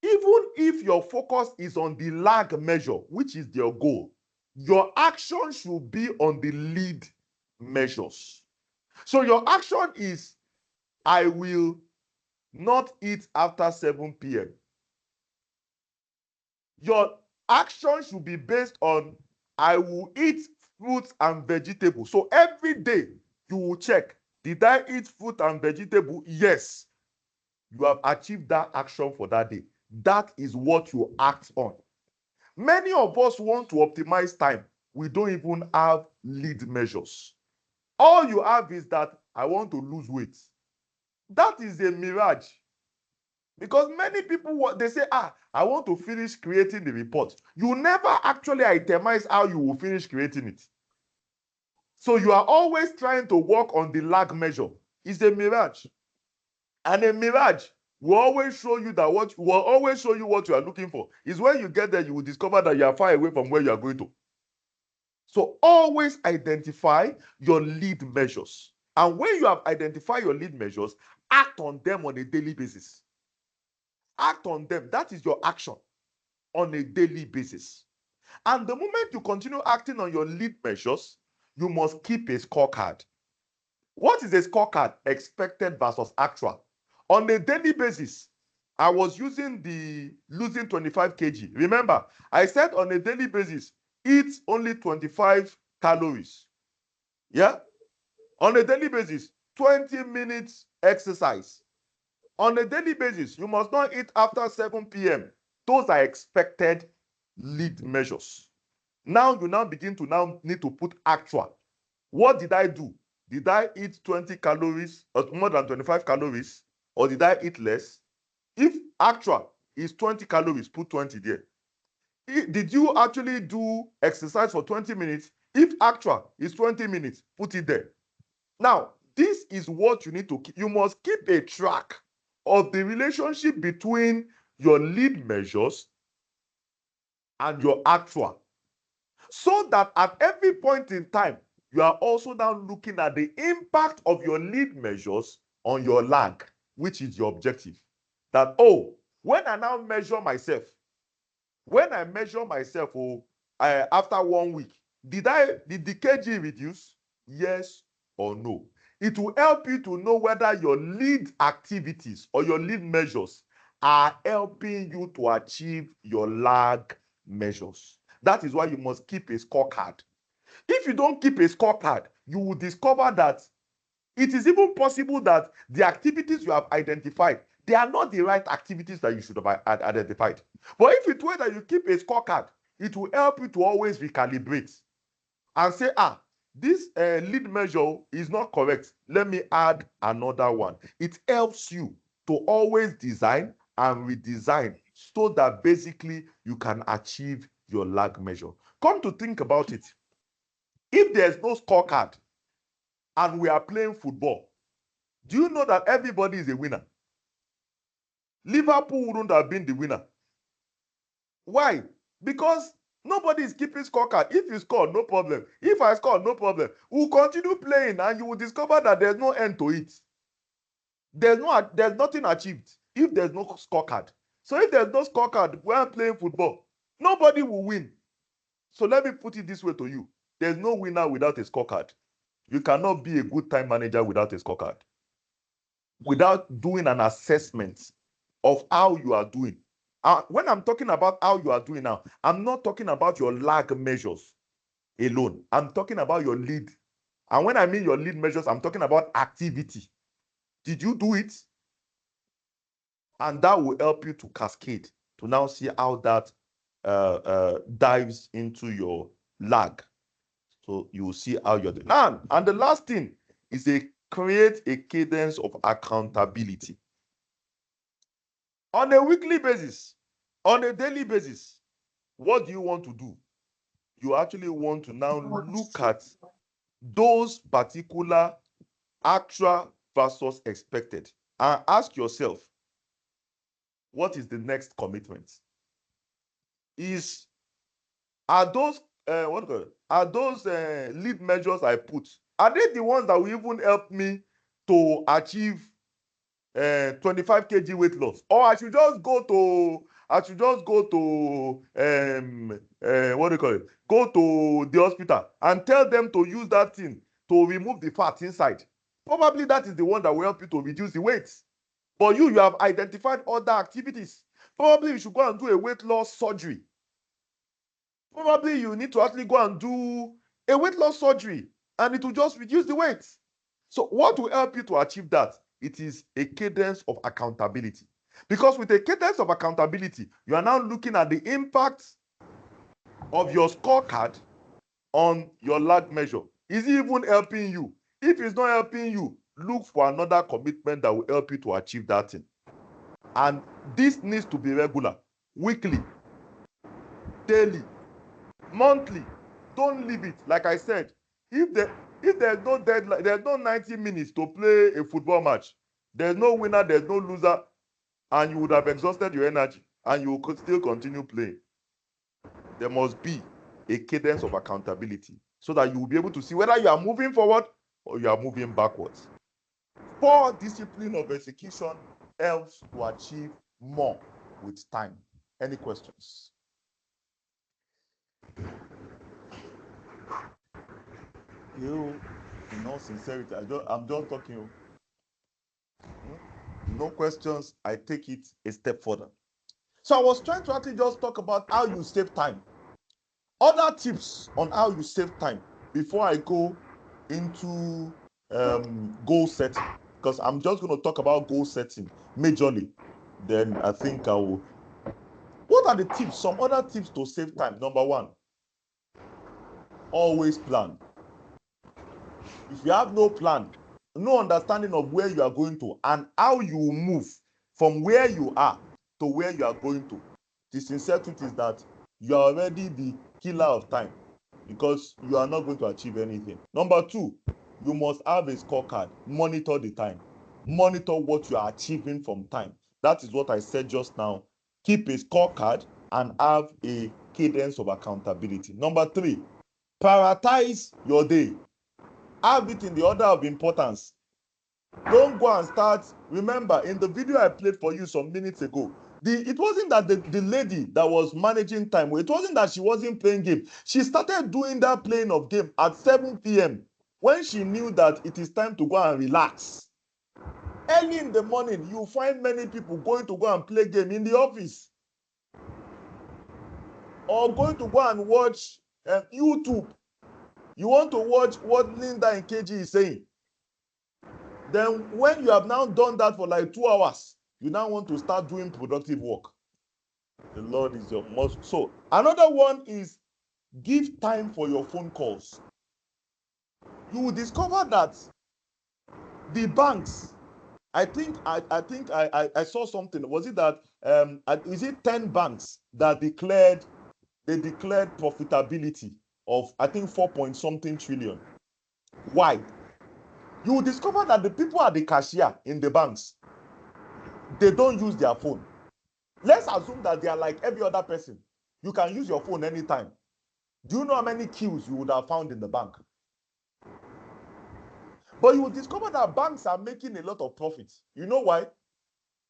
Even if your focus is on the lag measure, which is your goal, your action should be on the lead measures. So your action is, I will not eat after 7 p.m. Your action should be based on, I will eat fruits and vegetables. So every day you will check, did I eat fruit and vegetable? Yes. You have achieved that action for that day. That is what you act on. Many of us want to optimize time. We don't even have lead measures. All you have is that I want to lose weight. That is a mirage. Because many people, they say, I want to finish creating the report. You never actually itemize how you will finish creating it. So you are always trying to work on the lag measure. It's a mirage. And a mirage will always show you what you are looking for. Is when you get there, you will discover that you are far away from where you are going to. So always identify your lead measures. And when you have identified your lead measures, act on them on a daily basis. Act on them. That is your action on a daily basis. And the moment you continue acting on your lead measures, you must keep a scorecard. What is a scorecard? Expected versus actual. On a daily basis, I was using the losing 25 kg. Remember, I said on a daily basis, eat only 25 calories. Yeah? On a daily basis, 20 minutes exercise. On a daily basis, you must not eat after 7 p.m. Those are expected lead measures. Now you now begin to now need to put actual. What did I do? Did I eat 20 calories or more than 25 calories? Or did I eat less? If actual is 20 calories, put 20 there. Did you actually do exercise for 20 minutes? If actual is 20 minutes, put it there. Now, this is what you need to keep. You must keep a track of the relationship between your lead measures and your actual, so that at every point in time, you are also now looking at the impact of your lead measures on your lag, which is your objective. That, oh, when I now measure myself, after 1 week, did the kg reduce? Yes or no? It will help you to know whether your lead activities or your lead measures are helping you to achieve your lag measures. That is why you must keep a scorecard. If you don't keep a scorecard, you will discover that it is even possible that the activities you have identified, they are not the right activities that you should have identified. But if it's where that you keep a scorecard, it will help you to always recalibrate and say, this lead measure is not correct. Let me add another one. It helps you to always design and redesign so that basically you can achieve your lag measure. Come to think about it. If there's no scorecard and we are playing football, do you know that everybody is a winner? Liverpool wouldn't have been the winner. Why? Because nobody is keeping scorecard. If you score, no problem. If I score, no problem. We'll continue playing and you will discover that there's no end to it. There's nothing achieved if there's no scorecard. So if there's no scorecard when playing football, nobody will win. So let me put it this way to you. There's no winner without a scorecard. You cannot be a good time manager without a scorecard. Without doing an assessment of how you are doing. When I'm talking about how you are doing now, I'm not talking about your lag measures alone. I'm talking about your lead. And when I mean your lead measures, I'm talking about activity. Did you do it? And that will help you to cascade to now see how that dives into your lag. So you will see how you're doing. And the last thing is create a cadence of accountability. On a weekly basis, on a daily basis, what do you want to do? You actually want to now look at those particular actual versus expected and ask yourself, what is the next commitment? Are those lead measures I put, are they the ones that will even help me to achieve 25 kg weight loss? Or I should just go to go to the hospital and tell them to use that thing to remove the fat inside? Probably that is the one that will help you to reduce the weight. But you have identified other activities. Probably you should go and do a weight loss surgery. Probably you need to actually go and do a weight loss surgery and it will just reduce the weight. So what will help you to achieve that? It is a cadence of accountability. Because with a cadence of accountability, you are now looking at the impact of your scorecard on your lag measure. Is it even helping you? If it's not helping you, look for another commitment that will help you to achieve that thing. And this needs to be regular, weekly, daily, monthly. Don't leave it. Like I said, if there's no deadline, there's no 90 minutes to play a football match, there's no winner, there's no loser, and you would have exhausted your energy and you could still continue playing. There must be a cadence of accountability so that you will be able to see whether you are moving forward or you are moving backwards. Poor discipline of execution helps to achieve more with time. Any questions? You, in all sincerity, I'm just talking. No questions. I take it a step further. So I was trying to actually just talk about how you save time. Other tips on how you save time before I go into goal setting, because I'm just going to talk about goal setting majorly. Then I think I will. What are the tips? Some other tips to save time. Number one, always plan. If you have no plan, no understanding of where you are going to and how you will move from where you are to where you are going to, the sincere truth is that you are already the killer of time because you are not going to achieve anything. Number two, you must have a scorecard. Monitor the time. Monitor what you are achieving from time. That is what I said just now. Keep a scorecard and have a cadence of accountability. Number three, prioritize your day. Have it in the order of importance. Don't go and start. Remember, in the video I played for you some minutes ago, it wasn't that the lady that was managing time, it wasn't that she wasn't playing game. She started doing that playing of game at 7 p.m. when she knew that it is time to go and relax. Early in the morning, you find many people going to go and play game in the office or going to go and watch YouTube. You want to watch what Linda and KG is saying. Then when you have now done that for like 2 hours, you now want to start doing productive work. The Lord is your most. So another one is give time for your phone calls. You will discover that the banks, I think I saw something. Was it that is it 10 banks that declared profitability of I think 4 point something trillion? Why? You will discover that the people at the cashier in the banks, they don't use their phone. Let's assume that they are like every other person. You can use your phone anytime. Do you know how many queues you would have found in the bank? But you will discover that banks are making a lot of profits. You know why?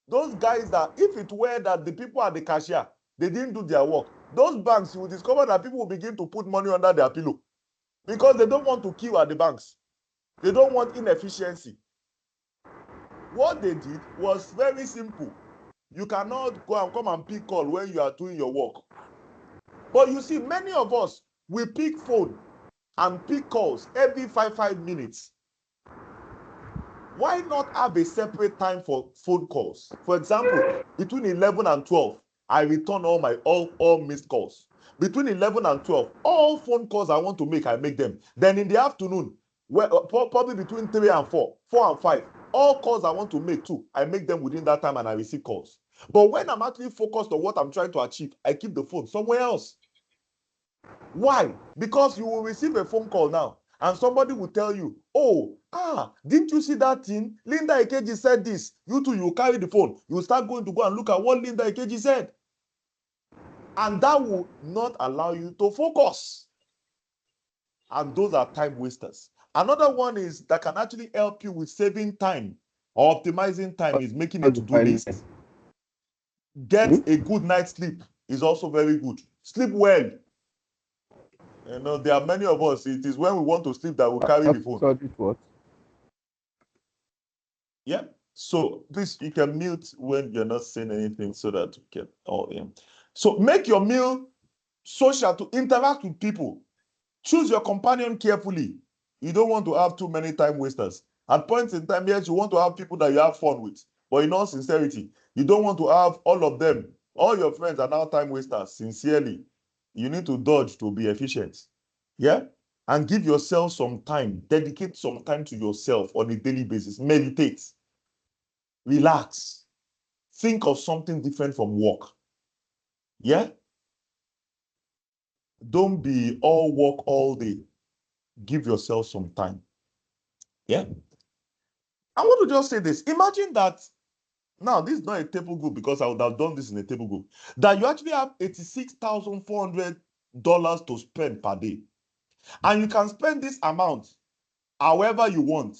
Those guys that, if it were that the people at the cashier, they didn't do their work, those banks, you will discover that people will begin to put money under their pillow because they don't want to queue at the banks. They don't want inefficiency. What they did was very simple. You cannot go and come and pick call when you are doing your work. But you see, many of us, we pick phone and pick calls every 5 minutes. Why not have a separate time for phone calls? For example, between 11 and 12, I return all missed calls. Between 11 and 12, all phone calls I want to make, I make them. Then in the afternoon, probably between 3 and 4, 4 and 5, all calls I want to make too, I make them within that time and I receive calls. But when I'm actually focused on what I'm trying to achieve, I keep the phone somewhere else. Why? Because you will receive a phone call now and somebody will tell you, didn't you see that thing? Linda Ikeji said this. You too, you carry the phone. You start going to go and look at what Linda Ikeji said. And that will not allow you to focus. And those are time wasters. Another one is that can actually help you with saving time or optimizing time is making a to-do list. Get a good night's sleep is also very good. Sleep well. You know, there are many of us, it is when we want to sleep that we carry the phone. So it what? Yeah. So please, you can mute when you're not saying anything so that we can all in. So make your meal social to interact with people. Choose your companion carefully. You don't want to have too many time wasters. At points in time, yes, you want to have people that you have fun with. But in all sincerity, you don't want to have all of them. All your friends are now time wasters, sincerely. You need to dodge to be efficient. Yeah? And give yourself some time. Dedicate some time to yourself on a daily basis. Meditate. Relax. Think of something different from work. Yeah? Don't be all work all day. Give yourself some time. Yeah? I want to just say this. Imagine that, now this is not a table group because I would have done this in a table group, that you actually have $86,400 to spend per day. And you can spend this amount however you want.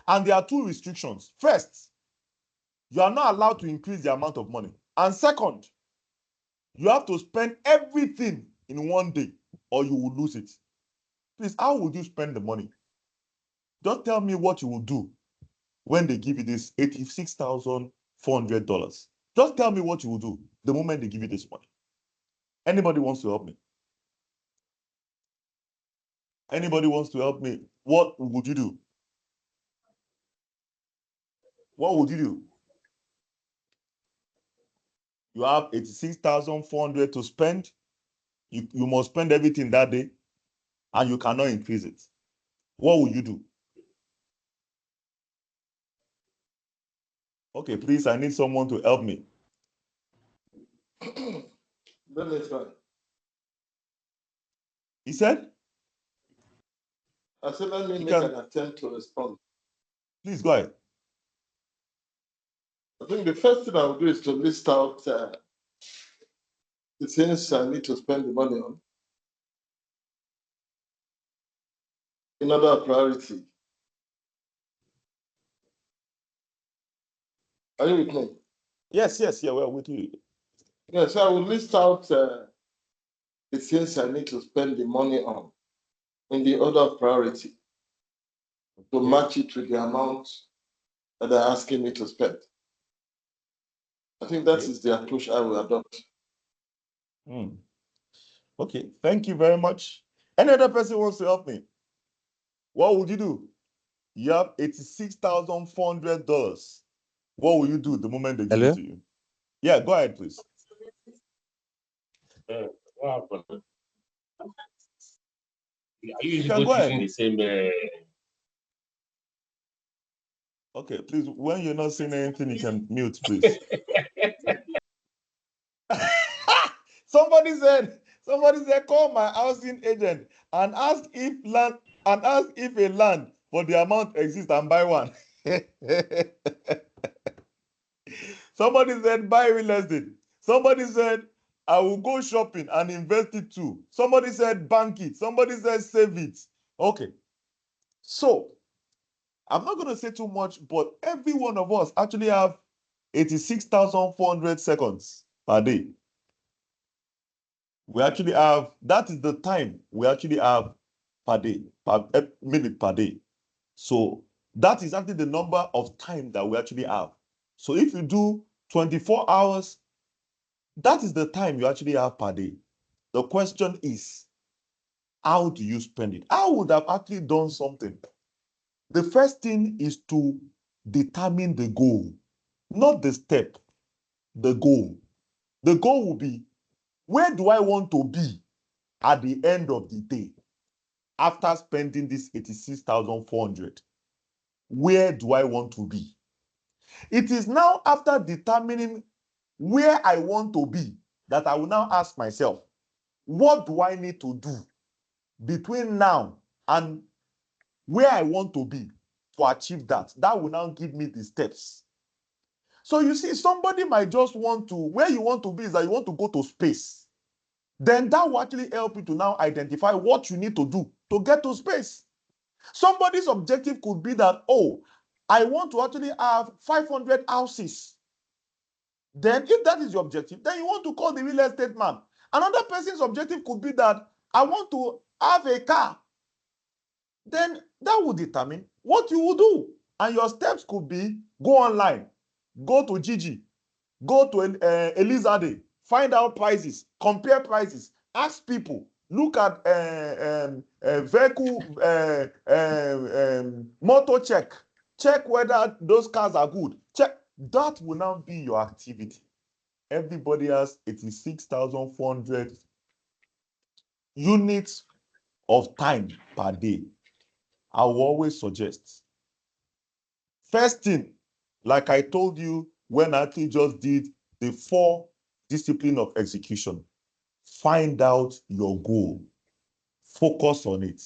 And there are two restrictions. First, you are not allowed to increase the amount of money. And second, you have to spend everything in one day or you will lose it. Please, how would you spend the money? Just tell me what you will do when they give you this $86,400. Just tell me what you will do the moment they give you this money. Anybody wants to help me? Anybody wants to help me? What would you do? What would you do? You have 86,400 to spend. You must spend everything that day. and you cannot increase it, what will you do? Okay, please, I need someone to help me. Then let's try. He said? I said, let me You make can- an attempt to respond. Please go ahead. I think the first thing I would do is to list out the things I need to spend the money on in order of priority. Are you with me? Yes, yeah, well, with you. Yes, I will list out the things I need to spend the money on in the order of priority to match it with the amount that they're asking me to spend. I think that is the approach I will adopt. Okay, thank you very much. Any other person wants to help me? What would you do? You have $86,400. What will you do the moment they give Hello? it to you? Yeah, go ahead, please. What happened? Are you You usually can both go using ahead. the same? Okay, please, when you're not saying anything, you can mute, please. Somebody said, call my housing agent and ask if a land for the amount exists and buy one. Somebody said, buy real estate. Somebody said, I will go shopping and invest it too. Somebody said, bank it. Somebody said, save it. Okay. So, I'm not going to say too much, but every one of us actually have 86,400 seconds per day. We actually have, that is the time we actually have per day, per minute per day. So that is actually the number of time that we actually have. So if you do 24 hours, that is the time you actually have per day. The question is, how do you spend it? I would have actually done something. The first thing is to determine the goal, not the step, the goal. The goal will be, where do I want to be at the end of the day after spending this 86,400? Where do I want to be? It is now after determining where I want to be that I will now ask myself, what do I need to do between now and where I want to be to achieve that? That will now give me the steps. So you see, somebody might just want to, where you want to be is that you want to go to space. Then that will actually help you to now identify what you need to do to get to space. Somebody's objective could be that, oh, I want to actually have 500 houses. Then if that is your objective, then you want to call the real estate man. Another person's objective could be that I want to have a car. Then that will determine what you will do. And your steps could be, go online, go to Gigi, go to Elizade, find out prices, compare prices, ask people, look at vehicle motor check whether those cars are good. Check. That will now be your activity. Everybody has 86,400 units of time per day. I will always suggest, first thing, like I told you when I actually just did the 4 discipline of execution, find out your goal, focus on it,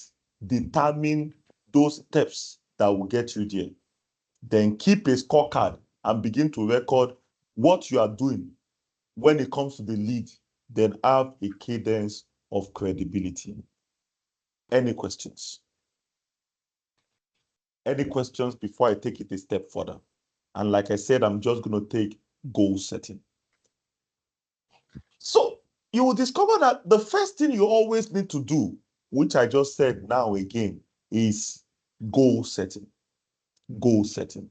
determine those steps that will get you there. Then keep a scorecard and begin to record what you are doing when it comes to the lead. Then have a cadence of credibility. Any questions? Any questions before I take it a step further? And like I said, I'm just going to take goal setting. So you will discover that the first thing you always need to do, which I just said now again, is goal setting. Goal setting.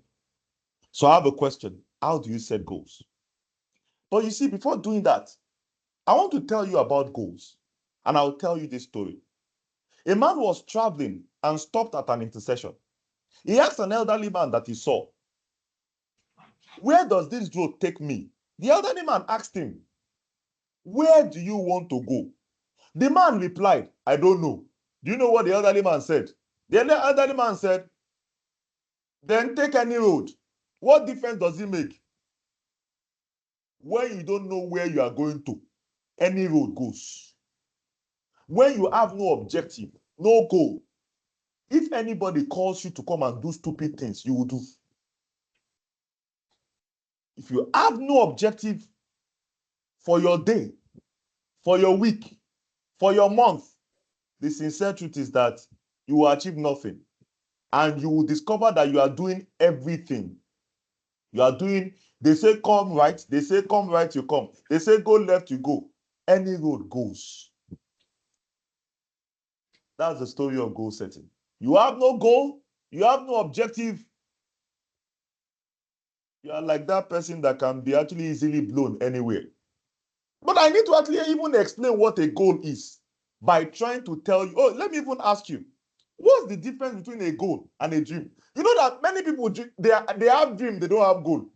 So I have a question. How do you set goals? But you see, before doing that, I want to tell you about goals. And I'll tell you this story. A man was traveling and stopped at an intersection. He asked an elderly man that he saw, where does this road take me? The elderly man asked him, where do you want to go? The man replied, I don't know. Do you know what the elderly man said? The elderly man said, then take any road. What difference does it make? When you don't know where you are going to, any road goes. When you have no objective, no goal, if anybody calls you to come and do stupid things, you will do. If you have no objective for your day, for your week, for your month, the sincere truth is that you will achieve nothing. And you will discover that you are doing everything. You are doing, they say come right, they say come right, you come. They say go left, you go. Any road goes. That's the story of goal setting. You have no goal, you have no objective. You are like that person that can be actually easily blown anywhere. But I need to actually even explain what a goal is by trying to tell you. Oh, let me even ask you, what's the difference between a goal and a dream? You know that many people, they have dream, they don't have goal.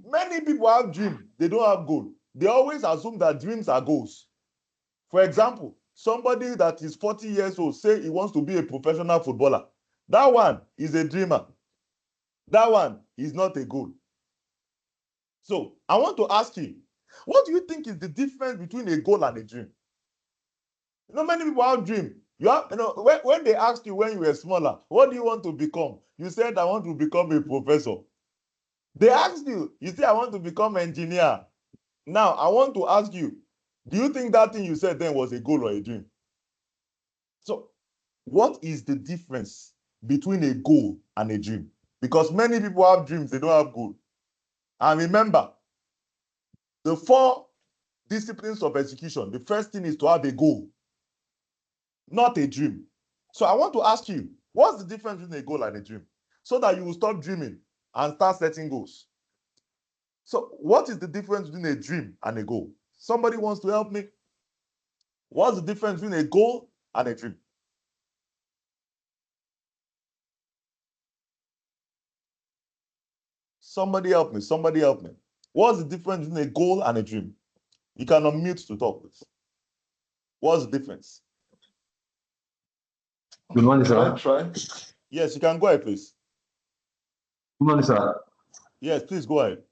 Many people have dream, they don't have goal. They always assume that dreams are goals. For example, somebody that is 40 years old say he wants to be a professional footballer. That one is a dreamer. That one is not a goal. So I want to ask you, what do you think is the difference between a goal and a dream? You know, many people have dream. You have, you know, when they asked you when you were smaller, what do you want to become? You said, I want to become a professor. They asked you, you say, I want to become an engineer. Now, I want to ask you, do you think that thing you said then was a goal or a dream? So, what is the difference between a goal and a dream? Because many people have dreams, they don't have goal. And remember, the 4 disciplines of execution, the first thing is to have a goal, not a dream. So I want to ask you, what's the difference between a goal and a dream? So that you will stop dreaming and start setting goals. So what is the difference between a dream and a goal? Somebody wants to help me? What's the difference between a goal and a dream? Somebody help me. Somebody help me. What's the difference between a goal and a dream? You can unmute to talk, please. What's the difference? Good morning, Can I sir. try? Yes, you can go ahead, please. Good morning, sir. Yes, please go ahead.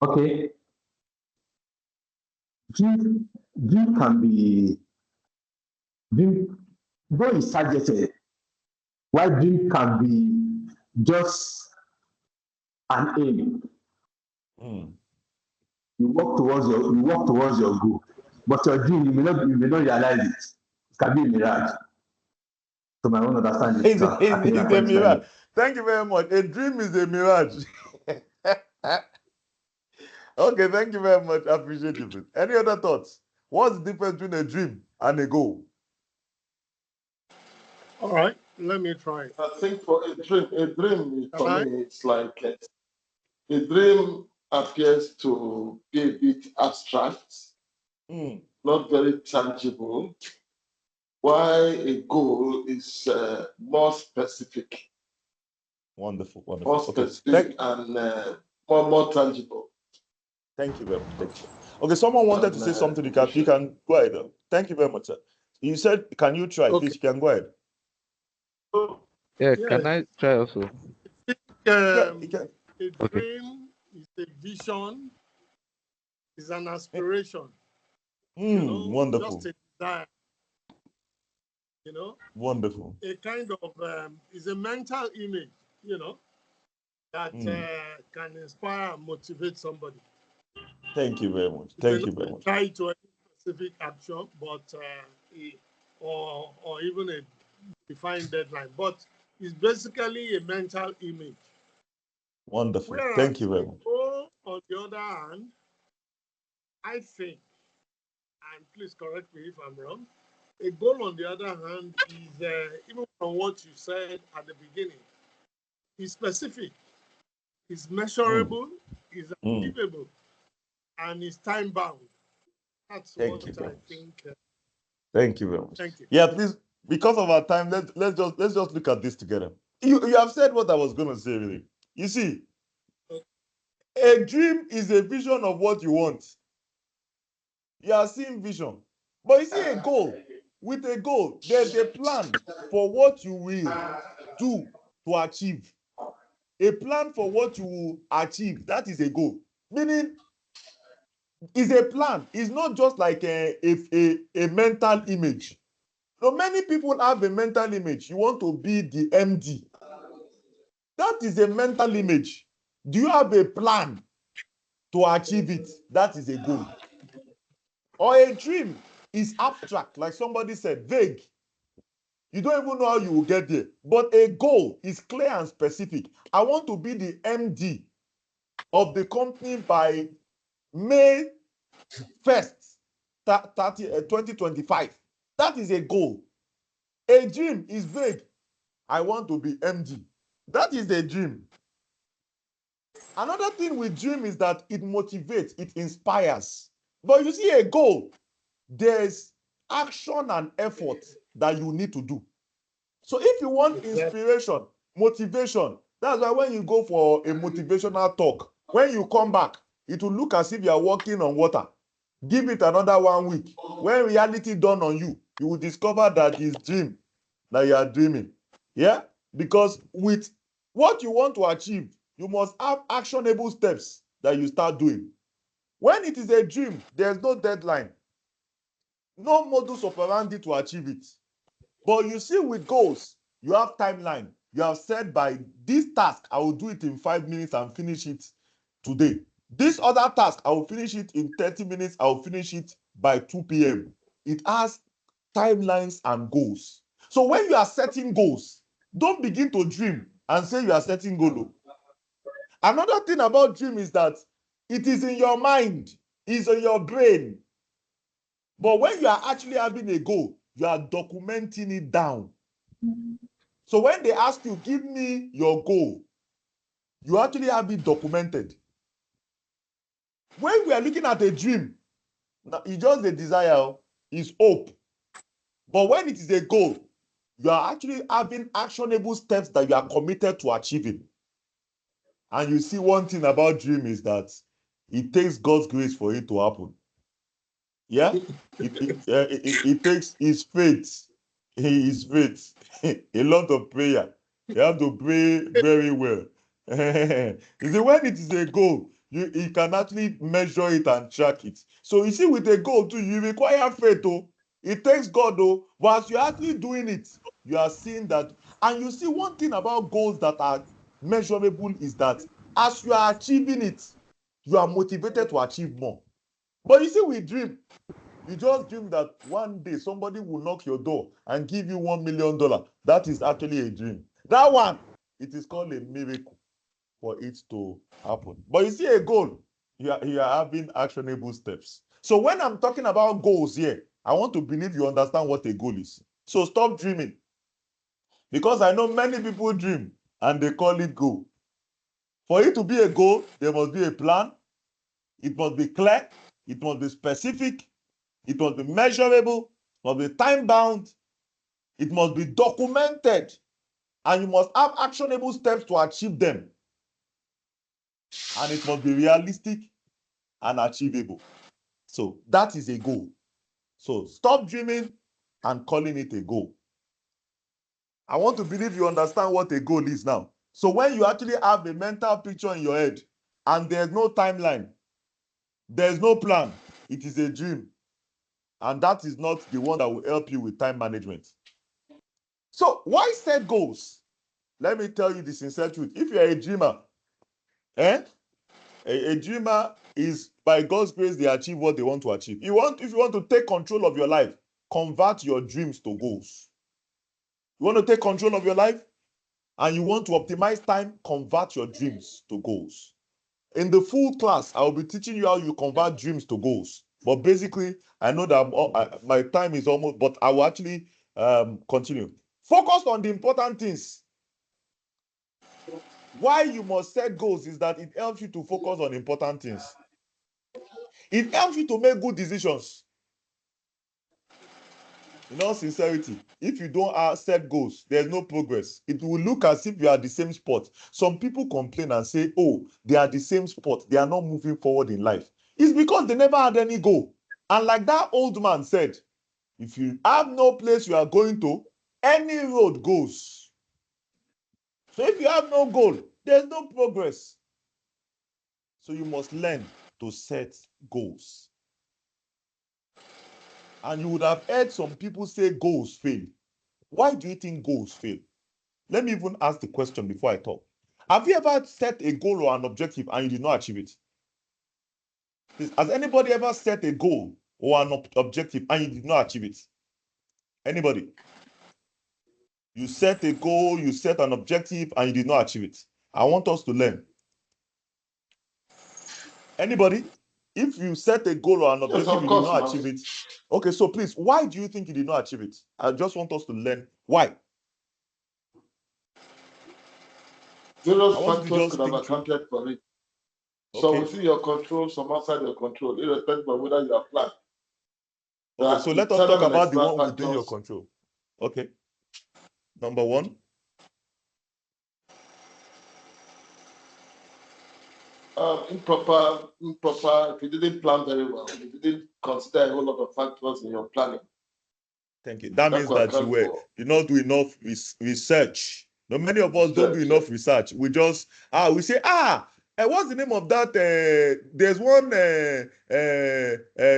Okay. Dream can be dream. Goal is targeted. Why dream can be just an aim. Mm. You work towards your goal, but your dream you may not realize it. It can be a mirage. To my own understanding, It's, sir. I think it's that's what a it's mirage. like. Thank you very much. A dream is a mirage. Okay, thank you very much. I appreciate it. Any other thoughts? What's the difference between a dream and a goal? All right, let me try. I think for a dream Can for I? me, it's like a dream appears to be a bit abstract, Mm. not very tangible, while a goal is more specific, Wonderful, wonderful. more Okay, specific and more tangible. thank you very much. Thank you. Okay, someone wanted to And, say something. You can go ahead. Thank you very much, sir. You said, can you try? Okay. Please, you can go ahead. Yeah, Yes. can I try also? Yeah, you can. A Okay. dream is a vision, is an aspiration, Wonderful, just a desire, you know, wonderful. a kind of, is a mental image, that can inspire and motivate somebody. Thank you very much. It may Thank not you very much. tie to any specific action, but or even a defined deadline, but it's basically a mental image. Wonderful. Whereas Thank you very a much. goal, on the other hand, I think, and please correct me if I'm wrong, a goal, on the other hand, is even from what you said at the beginning, is specific, is measurable, is Mm. achievable, and is time bound. That's Thank what you I very much. think. Thank you very much. Thank you. Yeah, please, because of our time, let's just look at this together. You have said what I was going to say, really. You see, a dream is a vision of what you want. You are seeing vision. But you see a goal. With a goal, there's a plan for what you will do to achieve. A plan for what you will achieve. That is a goal. Meaning, it's a plan. It's not just like a mental image. So many people have a mental image. You want to be the MD. That is a mental image. Do you have a plan to achieve it? That is a goal. Or a dream is abstract, like somebody said, vague. You don't even know how you will get there. But a goal is clear and specific. I want to be the MD of the company by May 1st, 2025. That is a goal. A dream is vague. I want to be MD. That is a dream. Another thing with dream is that it motivates, it inspires. But you see a goal, there's action and effort that you need to do. So if you want inspiration, motivation, that's why when you go for a motivational talk, when you come back, it will look as if you are walking on water. Give it another 1 week. When reality dawn on you, you will discover that it's dream that you are dreaming. Yeah? Because with what you want to achieve, you must have actionable steps that you start doing. When it is a dream, there's no deadline, no modus operandi to achieve it. But you see, with goals, you have timeline. You have said by this task, I will do it in 5 minutes and finish it today. This other task, I will finish it in 30 minutes. I will finish it by 2 p.m. It has timelines and goals. So when you are setting goals, don't begin to dream and say you are setting goals. Another thing about dream is that it is in your mind, it's in your brain. But when you are actually having a goal, you are documenting it down. So when they ask you, give me your goal, you actually have it documented. When we are looking at a dream, it's just a desire, it's hope. But when it is a goal, you are actually having actionable steps that you are committed to achieving. And you see, one thing about dream is that it takes God's grace for it to happen. Yeah? It takes his faith. His faith. A lot of prayer. You have to pray very well. You see, when it is a goal, you can actually measure it and track it. So you see, with a goal too, you require faith. Oh, it takes God, though. But as you're actually doing it, you are seeing that. And you see, one thing about goals that are measurable is that as you are achieving it, you are motivated to achieve more. But you see, we dream. You just dream that one day somebody will knock your door and give you $1 million. That is actually a dream. That one, it is called a miracle for it to happen. But you see, a goal, you are having actionable steps. So when I'm talking about goals here, I want to believe you understand what a goal is. So stop dreaming. Because I know many people dream and they call it goal. For it to be a goal, there must be a plan. It must be clear. It must be specific. It must be measurable, it must be time-bound, it must be documented, and you must have actionable steps to achieve them. And it must be realistic and achievable. So that is a goal. So stop dreaming and calling it a goal. I want to believe you understand what a goal is now. So when you actually have a mental picture in your head and there's no timeline, there's no plan, it is a dream. And that is not the one that will help you with time management. So why set goals? Let me tell you the sincere truth. If you're a dreamer, a dreamer is, by God's grace, they achieve what they want to achieve. If you want to take control of your life, convert your dreams to goals. You want to take control of your life and you want to optimize time, convert your dreams to goals. In the full class, I will be teaching you how you convert dreams to goals. But basically, I know that my time is almost, but I will actually continue. Focus on the important things. Why you must set goals is that it helps you to focus on important things. It helps you to make good decisions. In all sincerity, if you don't set goals, there's no progress. It will look as if you are the same spot. Some people complain and say, oh, they are the same spot. They are not moving forward in life. It's because they never had any goal. And like that old man said, If you have no place you are going to, any road goes. So if you have no goal, there's no progress. So you must learn to set goals. And you would have heard some people say goals fail. Why do you think goals fail? Let me even ask the question before I talk. Have you ever set a goal or an objective and you did not achieve it? Has anybody ever set a goal or an objective and you did not achieve it? Anybody? You set a goal, you set an objective, and you did not achieve it. I want us to learn. Anybody? If you set a goal or an Yes, objective, of you did course, not man. achieve it. Okay, so please, why do you think you did not achieve it? I just want us to learn why. Various I want you to factors just could have think through. accounted for it. Some Okay. within your control, some outside your control, irrespective of whether you are planned. Okay, so let us talk Determined about the external one within your factors. control. Okay. Number one. Improper, if you didn't plan very well, if you didn't consider a whole lot of factors in your planning. Thank you. That means could that you account were for did not do enough research. Now, many of us don't do research, enough yes. research. We just we say what's the name of that? There's one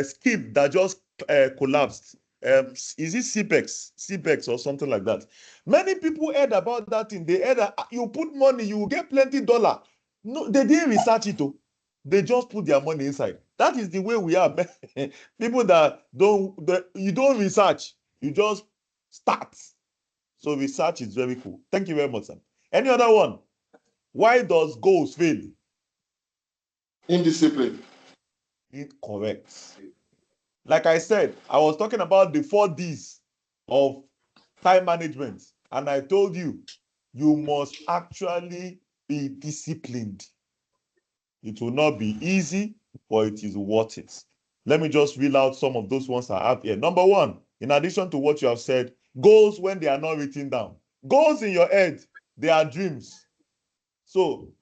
scheme that just collapsed. Is it CPEX or something like that? Many people heard about that thing. They heard that you put money, you will get plenty dollar. No, they didn't research it. Oh. They just put their money inside. That is the way we are. People that you don't research. You just start. So research is very cool. Thank you very much, sir. Any other one? Why does goals fail? Indiscipline. Incorrect. Like I said, I was talking about the 4 Ds of time management. And I told you, you must actually be disciplined. It will not be easy, but it is worth it. Let me just reel out some of those ones I have here. Number one, in addition to what you have said, goals when they are not written down. Goals in your head, they are dreams. So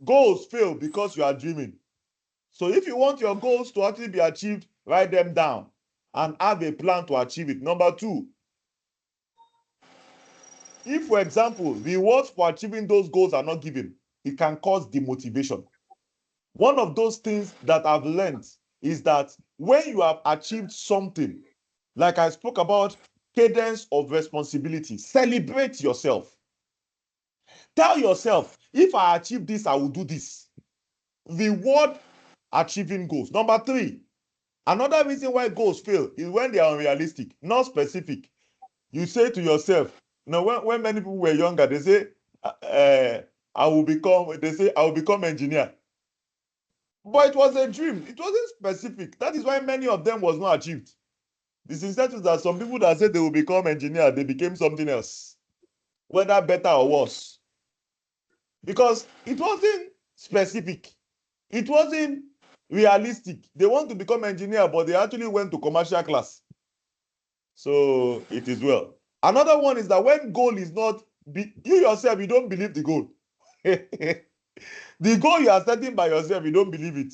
goals fail because you are dreaming. So if you want your goals to actually be achieved, write them down and have a plan to achieve it. Number two, if, for example, rewards for achieving those goals are not given, it can cause demotivation. One of those things that I've learned is that when you have achieved something, like I spoke about cadence of responsibility, celebrate yourself. Tell yourself, if I achieve this, I will do this. Reward achieving goals. Number three, another reason why goals fail is when they are unrealistic, not specific. You say to yourself, when many people were younger, they say, I will become engineer. But it was a dream. It wasn't specific. That is why many of them was not achieved. The sincere is that some people that said they will become engineer, they became something else, whether better or worse. Because it wasn't specific. It wasn't realistic. They want to become engineer, but they actually went to commercial class. So it is well. Another one is that when goal is not, you yourself, you don't believe the goal. The goal you are setting by yourself, you don't believe it.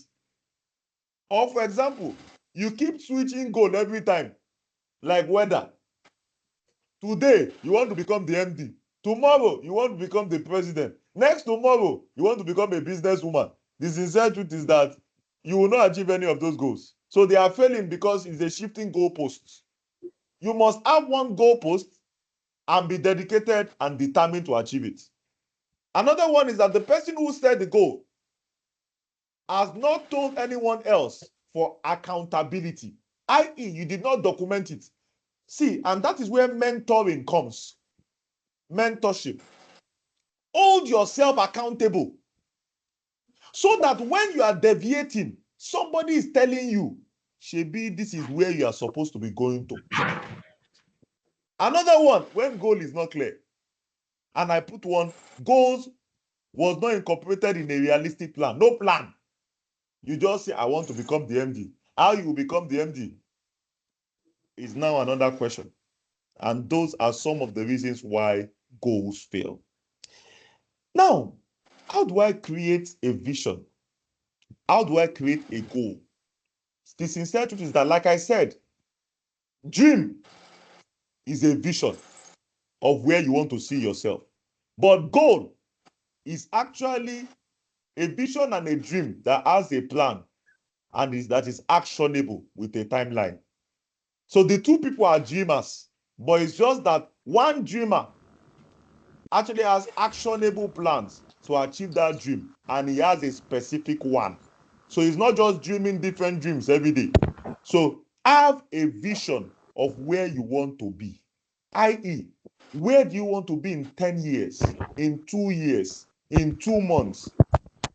Or for example, you keep switching goal every time, like weather. Today, you want to become the MD. Tomorrow, you want to become the president. Next tomorrow, you want to become a businesswoman. The sincere truth is that you will not achieve any of those goals. So they are failing because it's a shifting goalpost. You must have one goalpost and be dedicated and determined to achieve it. Another one is that the person who set the goal has not told anyone else for accountability, i.e., you did not document it. See, and that is where mentoring comes. Mentorship. Hold yourself accountable so that when you are deviating, somebody is telling you, Shebi, this is where you are supposed to be going to. Another one, when goal is not clear, and I put one, goals was not incorporated in a realistic plan. No plan. You just say, I want to become the MD. How you will become the MD is now another question. And those are some of the reasons why goals fail. Now, how do I create a vision? How do I create a goal? The sincere truth is that, like I said, Dream is a vision of where you want to see yourself. But goal is actually a vision and a dream that has a plan and that is actionable with a timeline. So the two people are dreamers, but it's just that one dreamer actually has actionable plans to achieve that dream, and he has a specific one. So he's not just dreaming different dreams every day. So have a vision of where you want to be, i.e., where do you want to be in 10 years, in 2 years, in 2 months,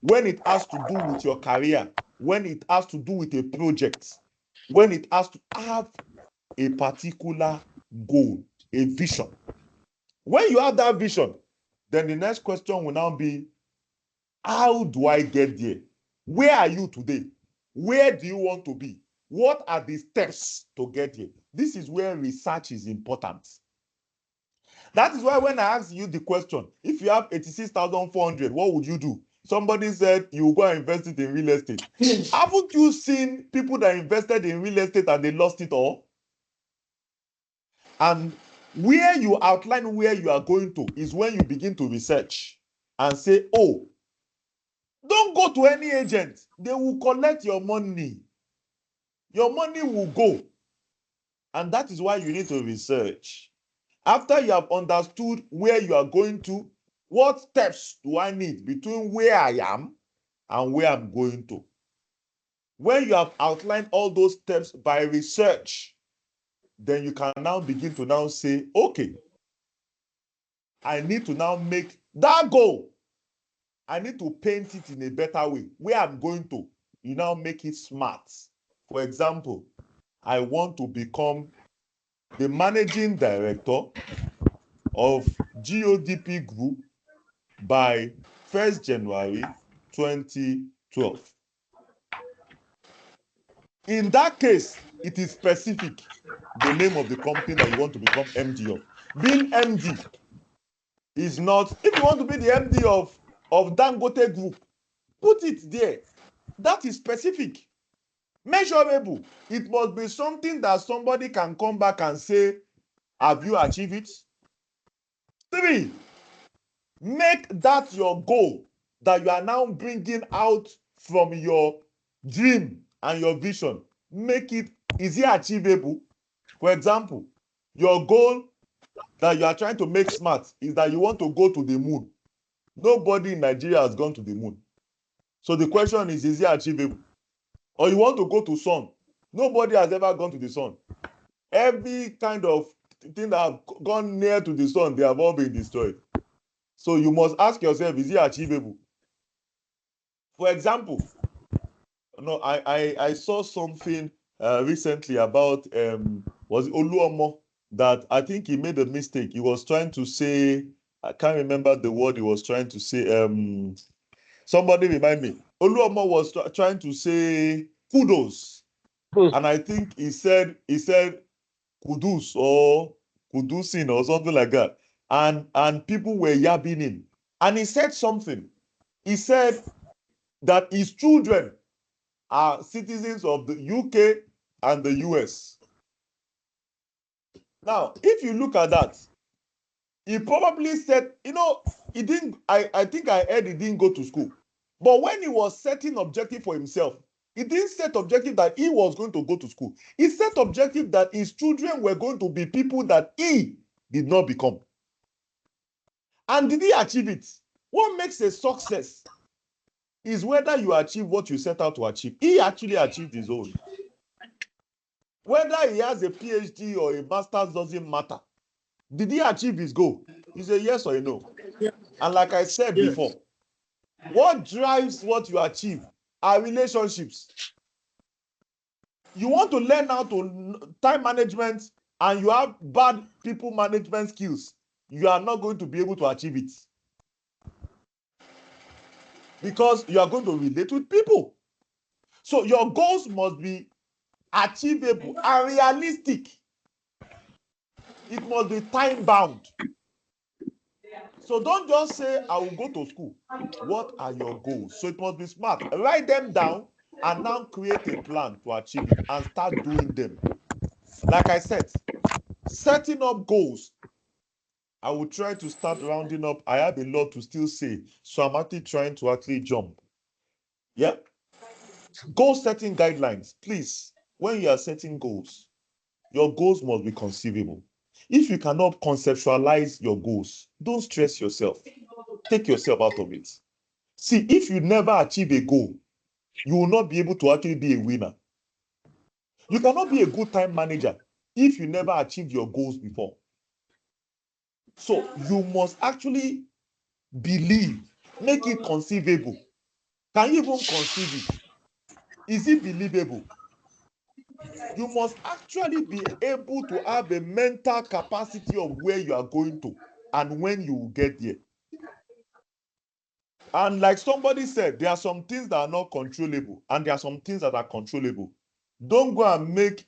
when it has to do with your career, when it has to do with a project, when it has to have a particular goal, a vision. When you have that vision, then the next question will now be, how do I get there? Where are you today? Where do you want to be? What are the steps to get there? This is where research is important. That is why when I asked you the question, if you have 86,400, what would you do? Somebody said you go and invest it in real estate. Haven't you seen people that invested in real estate and they lost it all? And where you outline where you are going to is when you begin to research and say, oh, don't go to any agent. They will collect your money. Your money will go. And that is why you need to research. After you have understood where you are going to, what steps do I need between where I am and where I'm going to? When you have outlined all those steps by research, then you can now begin to now say, okay, I need to now make that goal. I need to paint it in a better way. Where I'm going to, you now make it smart. For example, I want to become the managing director of GODP Group by 1st January 2012. In that case, it is specific, the name of the company that you want to become MD of. Being MD is not, if you want to be the MD of Dangote Group, put it there. That is specific, measurable. It must be something that somebody can come back and say, have you achieved it? 3, make that your goal that you are now bringing out from your dream and your vision. Make it, is it achievable? For example, your goal that you are trying to make smart is that you want to go to the moon. Nobody in Nigeria has gone to the moon. So the question is it achievable? Or you want to go to sun. Nobody has ever gone to the sun. Every kind of thing that have gone near to the sun, they have all been destroyed. So you must ask yourself, is it achievable? For example, I saw something recently about was it Oluomo, that I think he made a mistake. He was trying to say, I can't remember the word he was trying to say. Somebody remind me. Oluomo was trying to say kudos, and I think he said kudus or kudusin or something like that, and people were yabbing him, and he said something. He said that his children are citizens of the UK and the US. Now, if you look at that, he probably said, he didn't, I think I heard he didn't go to school. But when he was setting objective for himself, he didn't set objective that he was going to go to school. He set objective that his children were going to be people that he did not become. And did he achieve it? What makes a success is whether you achieve what you set out to achieve. He actually achieved his own. Whether he has a PhD or a master's doesn't matter. Did he achieve his goal? It's a yes or a no. And like I said before, what drives what you achieve are relationships. You want to learn how to time management and you have bad people management skills, you are not going to be able to achieve it. Because you are going to relate with people. So your goals must be achievable and realistic. It must be time bound. So don't just say, I will go to school. What are your goals? So it must be smart. Write them down and now create a plan to achieve it and start doing them. Like I said, setting up goals. I will try to start rounding up. I have a lot to still say, so I'm actually trying to jump. Yeah. Goal setting guidelines. Please, when you are setting goals, your goals must be conceivable. If you cannot conceptualize your goals, don't stress yourself. Take yourself out of it. See, if you never achieve a goal, you will not be able to actually be a winner. You cannot be a good time manager if you never achieved your goals before. So you must actually believe, make it conceivable. Can you even conceive it? Is it believable? You must actually be able to have a mental capacity of where you are going to and when you will get there. And like somebody said, there are some things that are not controllable and there are some things that are controllable. Don't go and make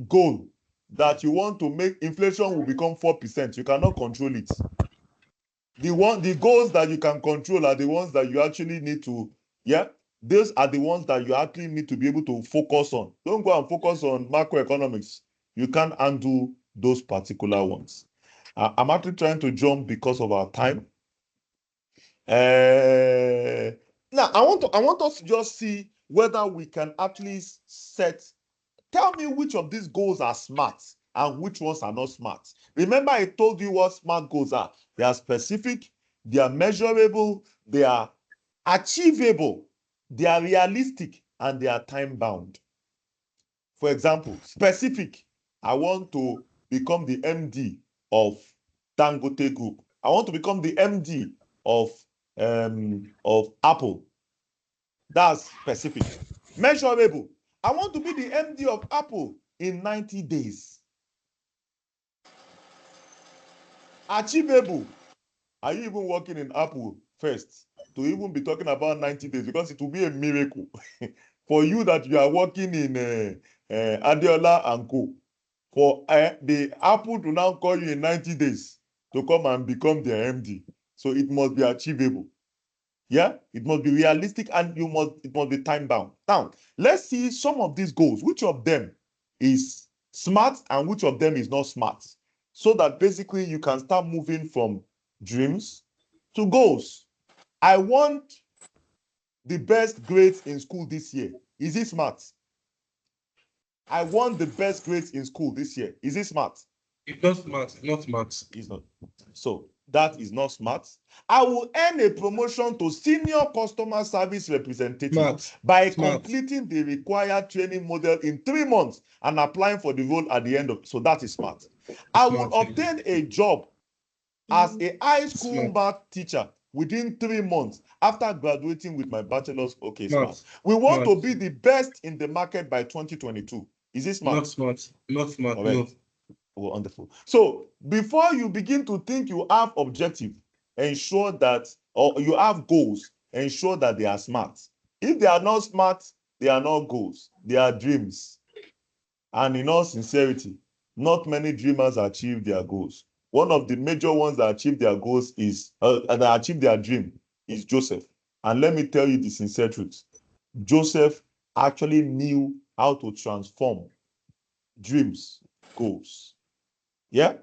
goal that you want to make inflation will become 4%. You cannot control it. The goals that you can control are the ones that you actually need to, yeah, those are the ones that you actually need to be able to focus on. Don't go and focus on macroeconomics. You can't undo those particular ones. I'm actually trying to jump because of our time. Now I want us to just see whether we can actually set. Tell me which of these goals are smart and which ones are not smart. Remember, I told you what smart goals are. They are specific, they are measurable, they are achievable, they are realistic, and they are time bound. For example, specific. I want to become the MD of Dangote Group. I want to become the MD of Apple. That's specific. Measurable. I want to be the MD of Apple in 90 days. Achievable. Are you even working in Apple first to even be talking about 90 days? Because it will be a miracle for you that you are working in Adeola and Co. For the Apple to now call you in 90 days to come and become their MD. So it must be achievable. Yeah, it must be realistic and it must be time bound. Now, let's see some of these goals. Which of them is smart and which of them is not smart? So that basically you can start moving from dreams to goals. I want the best grades in school this year. Is it smart? I want the best grades in school this year. Is it smart? It's not smart. Not smart. It's not. So that is not smart. I will earn a promotion to senior customer service representative Smart. by Smart. completing the required training model in 3 months and applying for the role at the end of. So that is smart. I will Smart. obtain a job as a high school Smart. math teacher within 3 months after graduating with my bachelor's. Okay, smart. Smart. We want to Smart. be the best in the market by 2022. Is it smart? Not smart. Not smart. All right. No. Oh, wonderful. So before you begin to think you have objective, ensure that, or you have goals, ensure that they are smart. If they are not smart, they are not goals. They are dreams. And in all sincerity, not many dreamers achieve their goals. One of the major ones that achieve their goals is, that achieve their dream is Joseph. And let me tell you the sincere truth. Joseph actually knew how to transform dreams, goals. Yeah.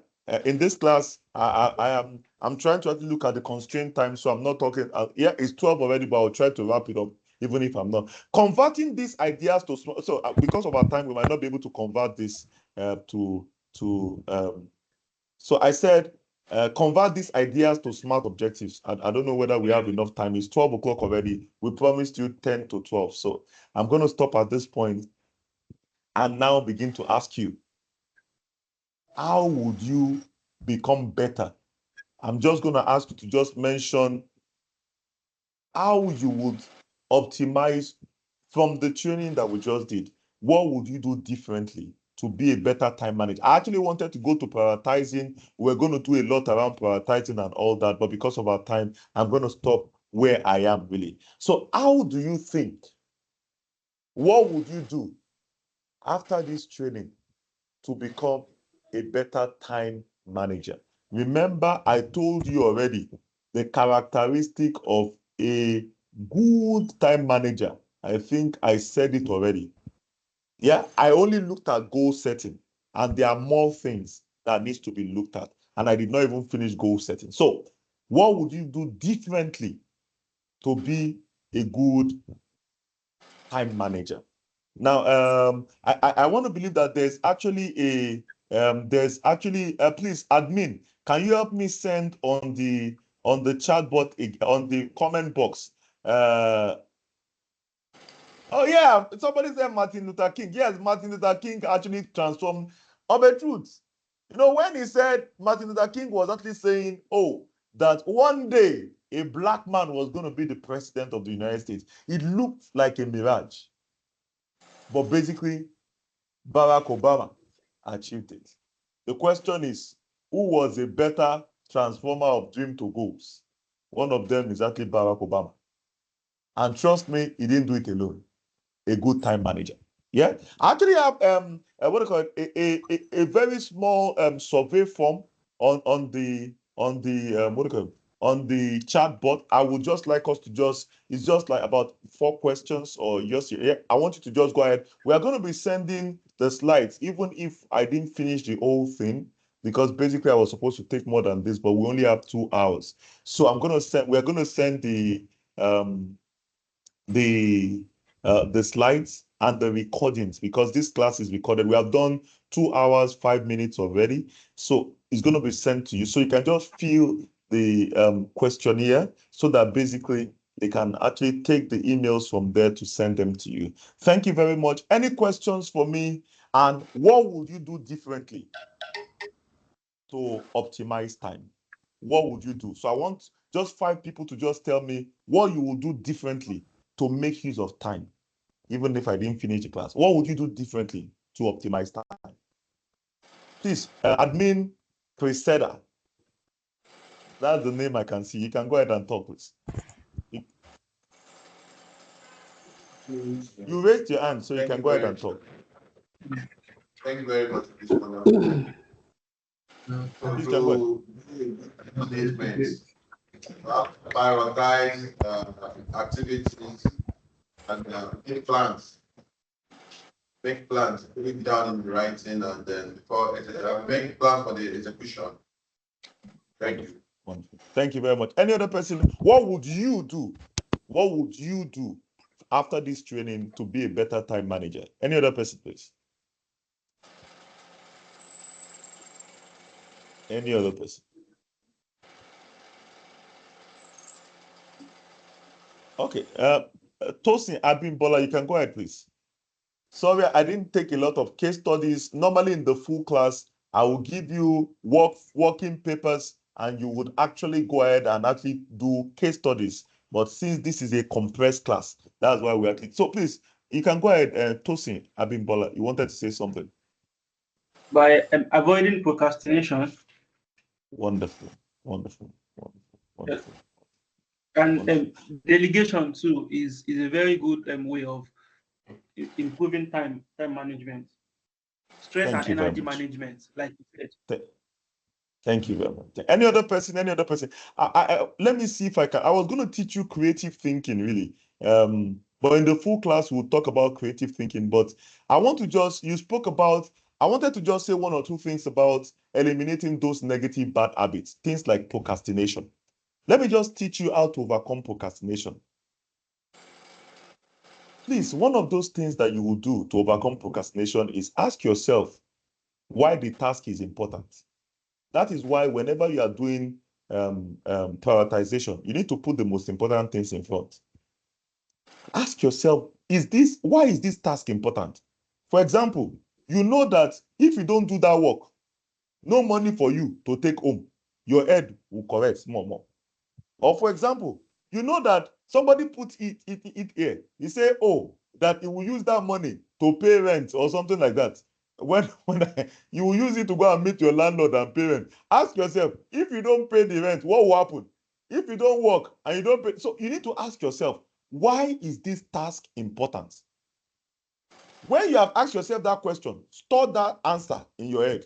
In this class, I'm trying to actually look at the constraint time, so I'm not talking. Yeah, it's 12 already, but I'll try to wrap it up, even if I'm not converting these ideas to. So because of our time, we might not be able to convert this to. So I said, convert these ideas to smart objectives. I don't know whether we have enough time. It's 12 o'clock already. We promised you 10 to 12. So I'm going to stop at this point and now begin to ask you, how would you become better? I'm just going to ask you to just mention how you would optimize from the training that we just did. What would you do differently to be a better time manager? I actually wanted to go to prioritizing. We're going to do a lot around prioritizing and all that, but because of our time, I'm going to stop where I am really. So how do you think? What would you do after this training to become a better time manager? Remember, I told you already the characteristic of a good time manager. I think I said it already. Yeah, I only looked at goal setting and there are more things that needs to be looked at. And I did not even finish goal setting. So what would you do differently to be a good time manager? Now, I want to believe that there's actually please, admin, can you help me send on the chat bot, on the comment box? Oh yeah, somebody said Martin Luther King. Yes, Martin Luther King actually transformed truth. When he said Martin Luther King was actually saying, oh, that one day a black man was going to be the president of the United States, it looked like a mirage. But basically, Barack Obama achieved it. The question is, who was a better transformer of dream to goals? One of them is actually Barack Obama. And trust me, he didn't do it alone. A good time manager. Yeah, I actually have what do you call it? A very small survey form on the what do you call it? On the chat bot. I would just like us to it's just like about 4 questions, or just, yeah, I want you to just go ahead. We are going to be sending the slides, even if I didn't finish the whole thing, because basically I was supposed to take more than this, but we only have 2 hours. So we're going to send the slides and the recordings, because this class is recorded. We have done 2 hours 5 minutes already, so it's going to be sent to you, so you can just fill the questionnaire, so that basically they can actually take the emails from there to send them to you. Thank you very much. Any questions for me? And what would you do differently to optimize time? What would you do? So I want just 5 people to just tell me what you will do differently to make use of time, even if I didn't finish the class. What would you do differently to optimize time? Please, admin Criseda. That's the name I can see. You can go ahead and talk, please. You raised your hand, so you can go ahead and talk. Thank you very much for this one. Please can go Statements. Prioritize activities and make plans. Make plans, put it down in writing, and then make plans for the execution. Thank you. Wonderful. Thank you very much. Any other person? What would you do? What would you do after this training to be a better time manager? Any other person, please? Any other person? Okay. Tosin Abimbola, you can go ahead, please. Sorry, I didn't take a lot of case studies. Normally in the full class, I will give you working papers, and you would actually go ahead and actually do case studies. But since this is a compressed class, that's why we are. So please, you can go ahead, Tosin Abimbola. You wanted to say something. By avoiding procrastination. Wonderful, wonderful, wonderful, wonderful. And delegation too is a very good way of improving time management, stress and energy management, like you said. Thank you very much. Any other person? Any other person? Let me see if I can. I was going to teach you creative thinking, really. But in the full class, we'll talk about creative thinking. But I want to I wanted to just say 1 or 2 things about eliminating those negative bad habits, things like procrastination. Let me just teach you how to overcome procrastination. Please, one of those things that you will do to overcome procrastination is ask yourself why the task is important. That is why whenever you are doing prioritization, you need to put the most important things in front. Ask yourself, why is this task important? For example, you know that if you don't do that work, no money for you to take home. Your head will correct more. Or for example, you know that somebody put it here. You say, oh, that he will use that money to pay rent or something like that. When you will use it to go and meet your landlord and pay rent. Ask yourself, if you don't pay the rent, what will happen? If you don't work and you don't pay, so you need to ask yourself, why is this task important? When you have asked yourself that question, store that answer in your head.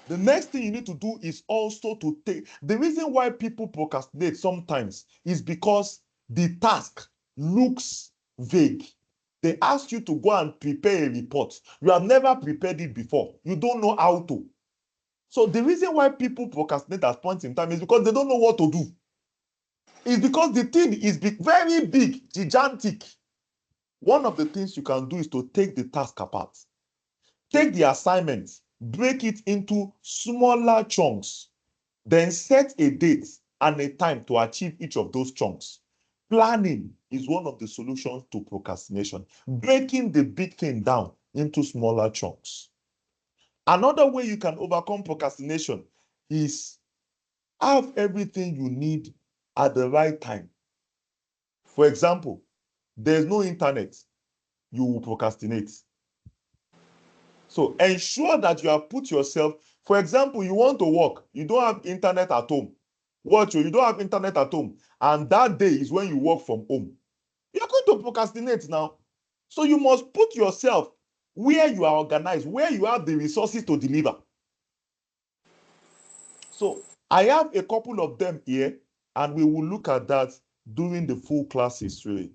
The next thing you need to do is also to take, the reason why people procrastinate sometimes is because the task looks vague. They ask you to go and prepare a report. You have never prepared it before. You don't know how to. So the reason why people procrastinate at points in time is because they don't know what to do. It's because the thing is very big, gigantic. One of the things you can do is to take the task apart. Take the assignment, break it into smaller chunks, then set a date and a time to achieve each of those chunks. Planning is one of the solutions to procrastination, breaking the big thing down into smaller chunks. Another way you can overcome procrastination is have everything you need at the right time. For example, there's no internet, you will procrastinate. So ensure that you have put yourself, for example, you want to work, you don't have internet at home. You don't have internet at home, and that day is when you work from home. You're going to procrastinate now. So you must put yourself where you are organized, where you have the resources to deliver. So I have a couple of them here, and we will look at that during the full classes, really.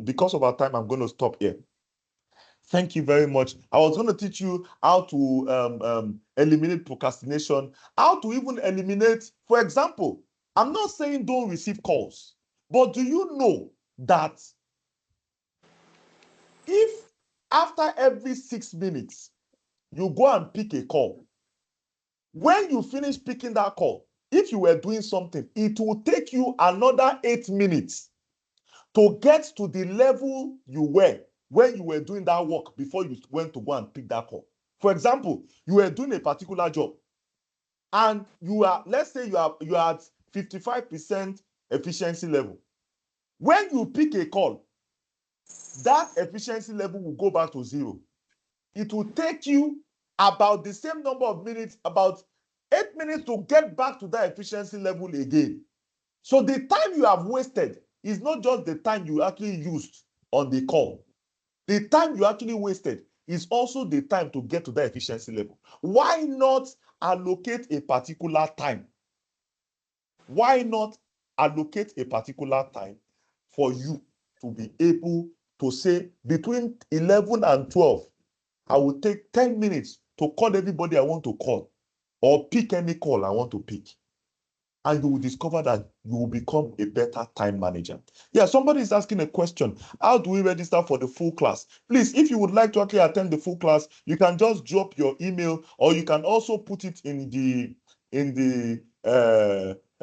Because of our time, I'm going to stop here. Thank you very much. I was going to teach you how to eliminate procrastination, how to even eliminate, for example, I'm not saying don't receive calls, but do you know that if after every 6 minutes, you go and pick a call, when you finish picking that call, if you were doing something, it will take you another 8 minutes to get to the level you were when you were doing that work before you went to go and pick that call. For example, you were doing a particular job and you are, let's say you are at 55% efficiency level. When you pick a call, that efficiency level will go back to 0. It will take you about the same number of minutes, about 8 minutes to get back to that efficiency level again. So the time you have wasted is not just the time you actually used on the call. The time you actually wasted is also the time to get to that efficiency level. Why not allocate a particular time? Why not allocate a particular time for you to be able to say between 11 and 12, I will take 10 minutes to call everybody I want to call or pick any call I want to pick. And you will discover that you will become a better time manager. Yeah, somebody is asking a question. How do we register for the full class? Please, if you would like to actually attend the full class, you can just drop your email, or you can also put it in the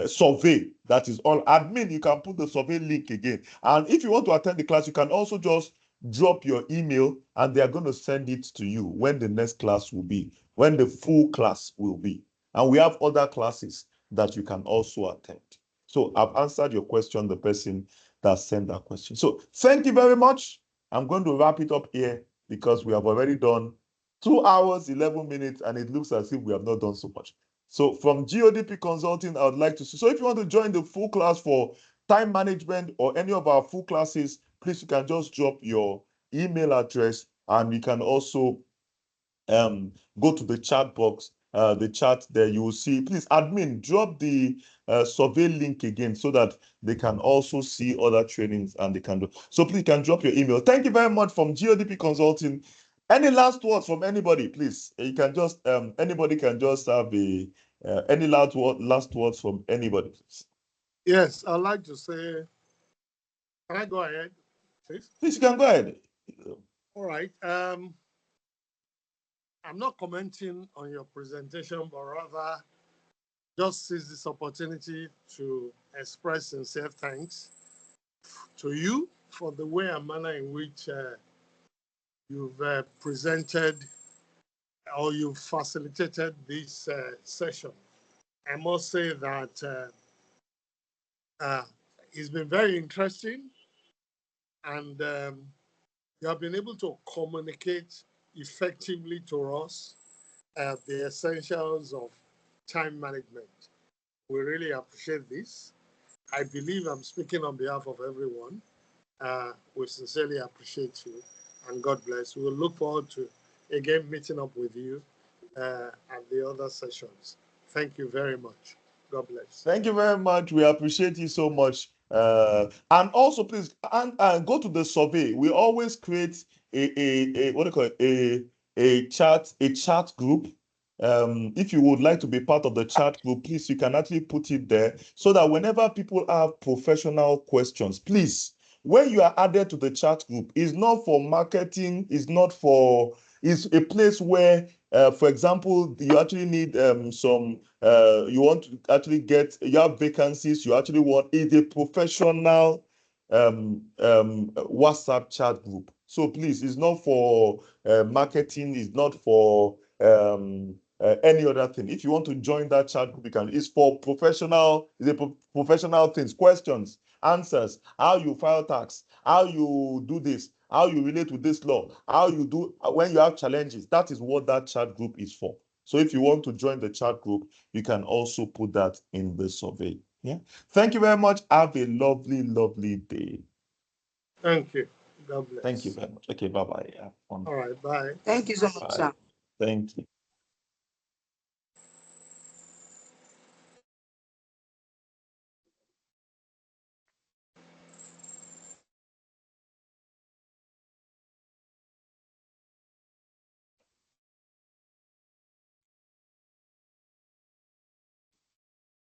survey that is on admin. You can put the survey link again. And if you want to attend the class, you can also just drop your email and they are going to send it to you when the next class will be, when the full class will be. And we have other classes that you can also attend. So I've answered your question, the person that sent that question. So thank you very much. I'm going to wrap it up here because we have already done 2 hours, 11 minutes, and it looks as if we have not done so much. So from GODP Consulting, I would like to see. So if you want to join the full class for time management or any of our full classes, please, you can just drop your email address and you can also go to the chat box, the chat there, you will see, please, admin, drop the survey link again so that they can also see other trainings and they can do. So please, you can drop your email. Thank you very much from GODP Consulting. Any last words from anybody, please? You can just, anybody can just have any last words from anybody, please. Yes, I'd like to say, can I go ahead, please? Please, you can go ahead. All right. I'm not commenting on your presentation, but rather just seize this opportunity to express sincere thanks to you for the way and manner in which you've presented or you've facilitated this session. I must say that it's been very interesting, and you have been able to communicate effectively to us the essentials of time management. We really appreciate this. I believe I'm speaking on behalf of everyone. We sincerely appreciate you, and God bless. We will look forward to again meeting up with you at the other sessions. Thank you very much. God bless. Thank you very much. We appreciate you so much. And also, please, and go to the survey. We always create a what do you call it, a chat group. If you would like to be part of the chat group, please, you can actually put it there so that whenever people have professional questions, please, when you are added to the chat group, it's not for marketing, it's a place where, for example, you actually need you want to actually you have vacancies, you actually want, it's a professional WhatsApp chat group. So please, it's not for marketing, it's not for any other thing. If you want to join that chat group, you can. It's for professional, professional things, questions, answers, how you file tax, how you do this, how you relate with this law, how you do when you have challenges. That is what that chat group is for. So if you want to join the chat group, you can also put that in the survey. Yeah. Thank you very much. Have a lovely, lovely day. Thank you. God bless. Thank you very much. Okay, bye-bye. All right, bye. Thank you so much, Bye. sir. Thank you.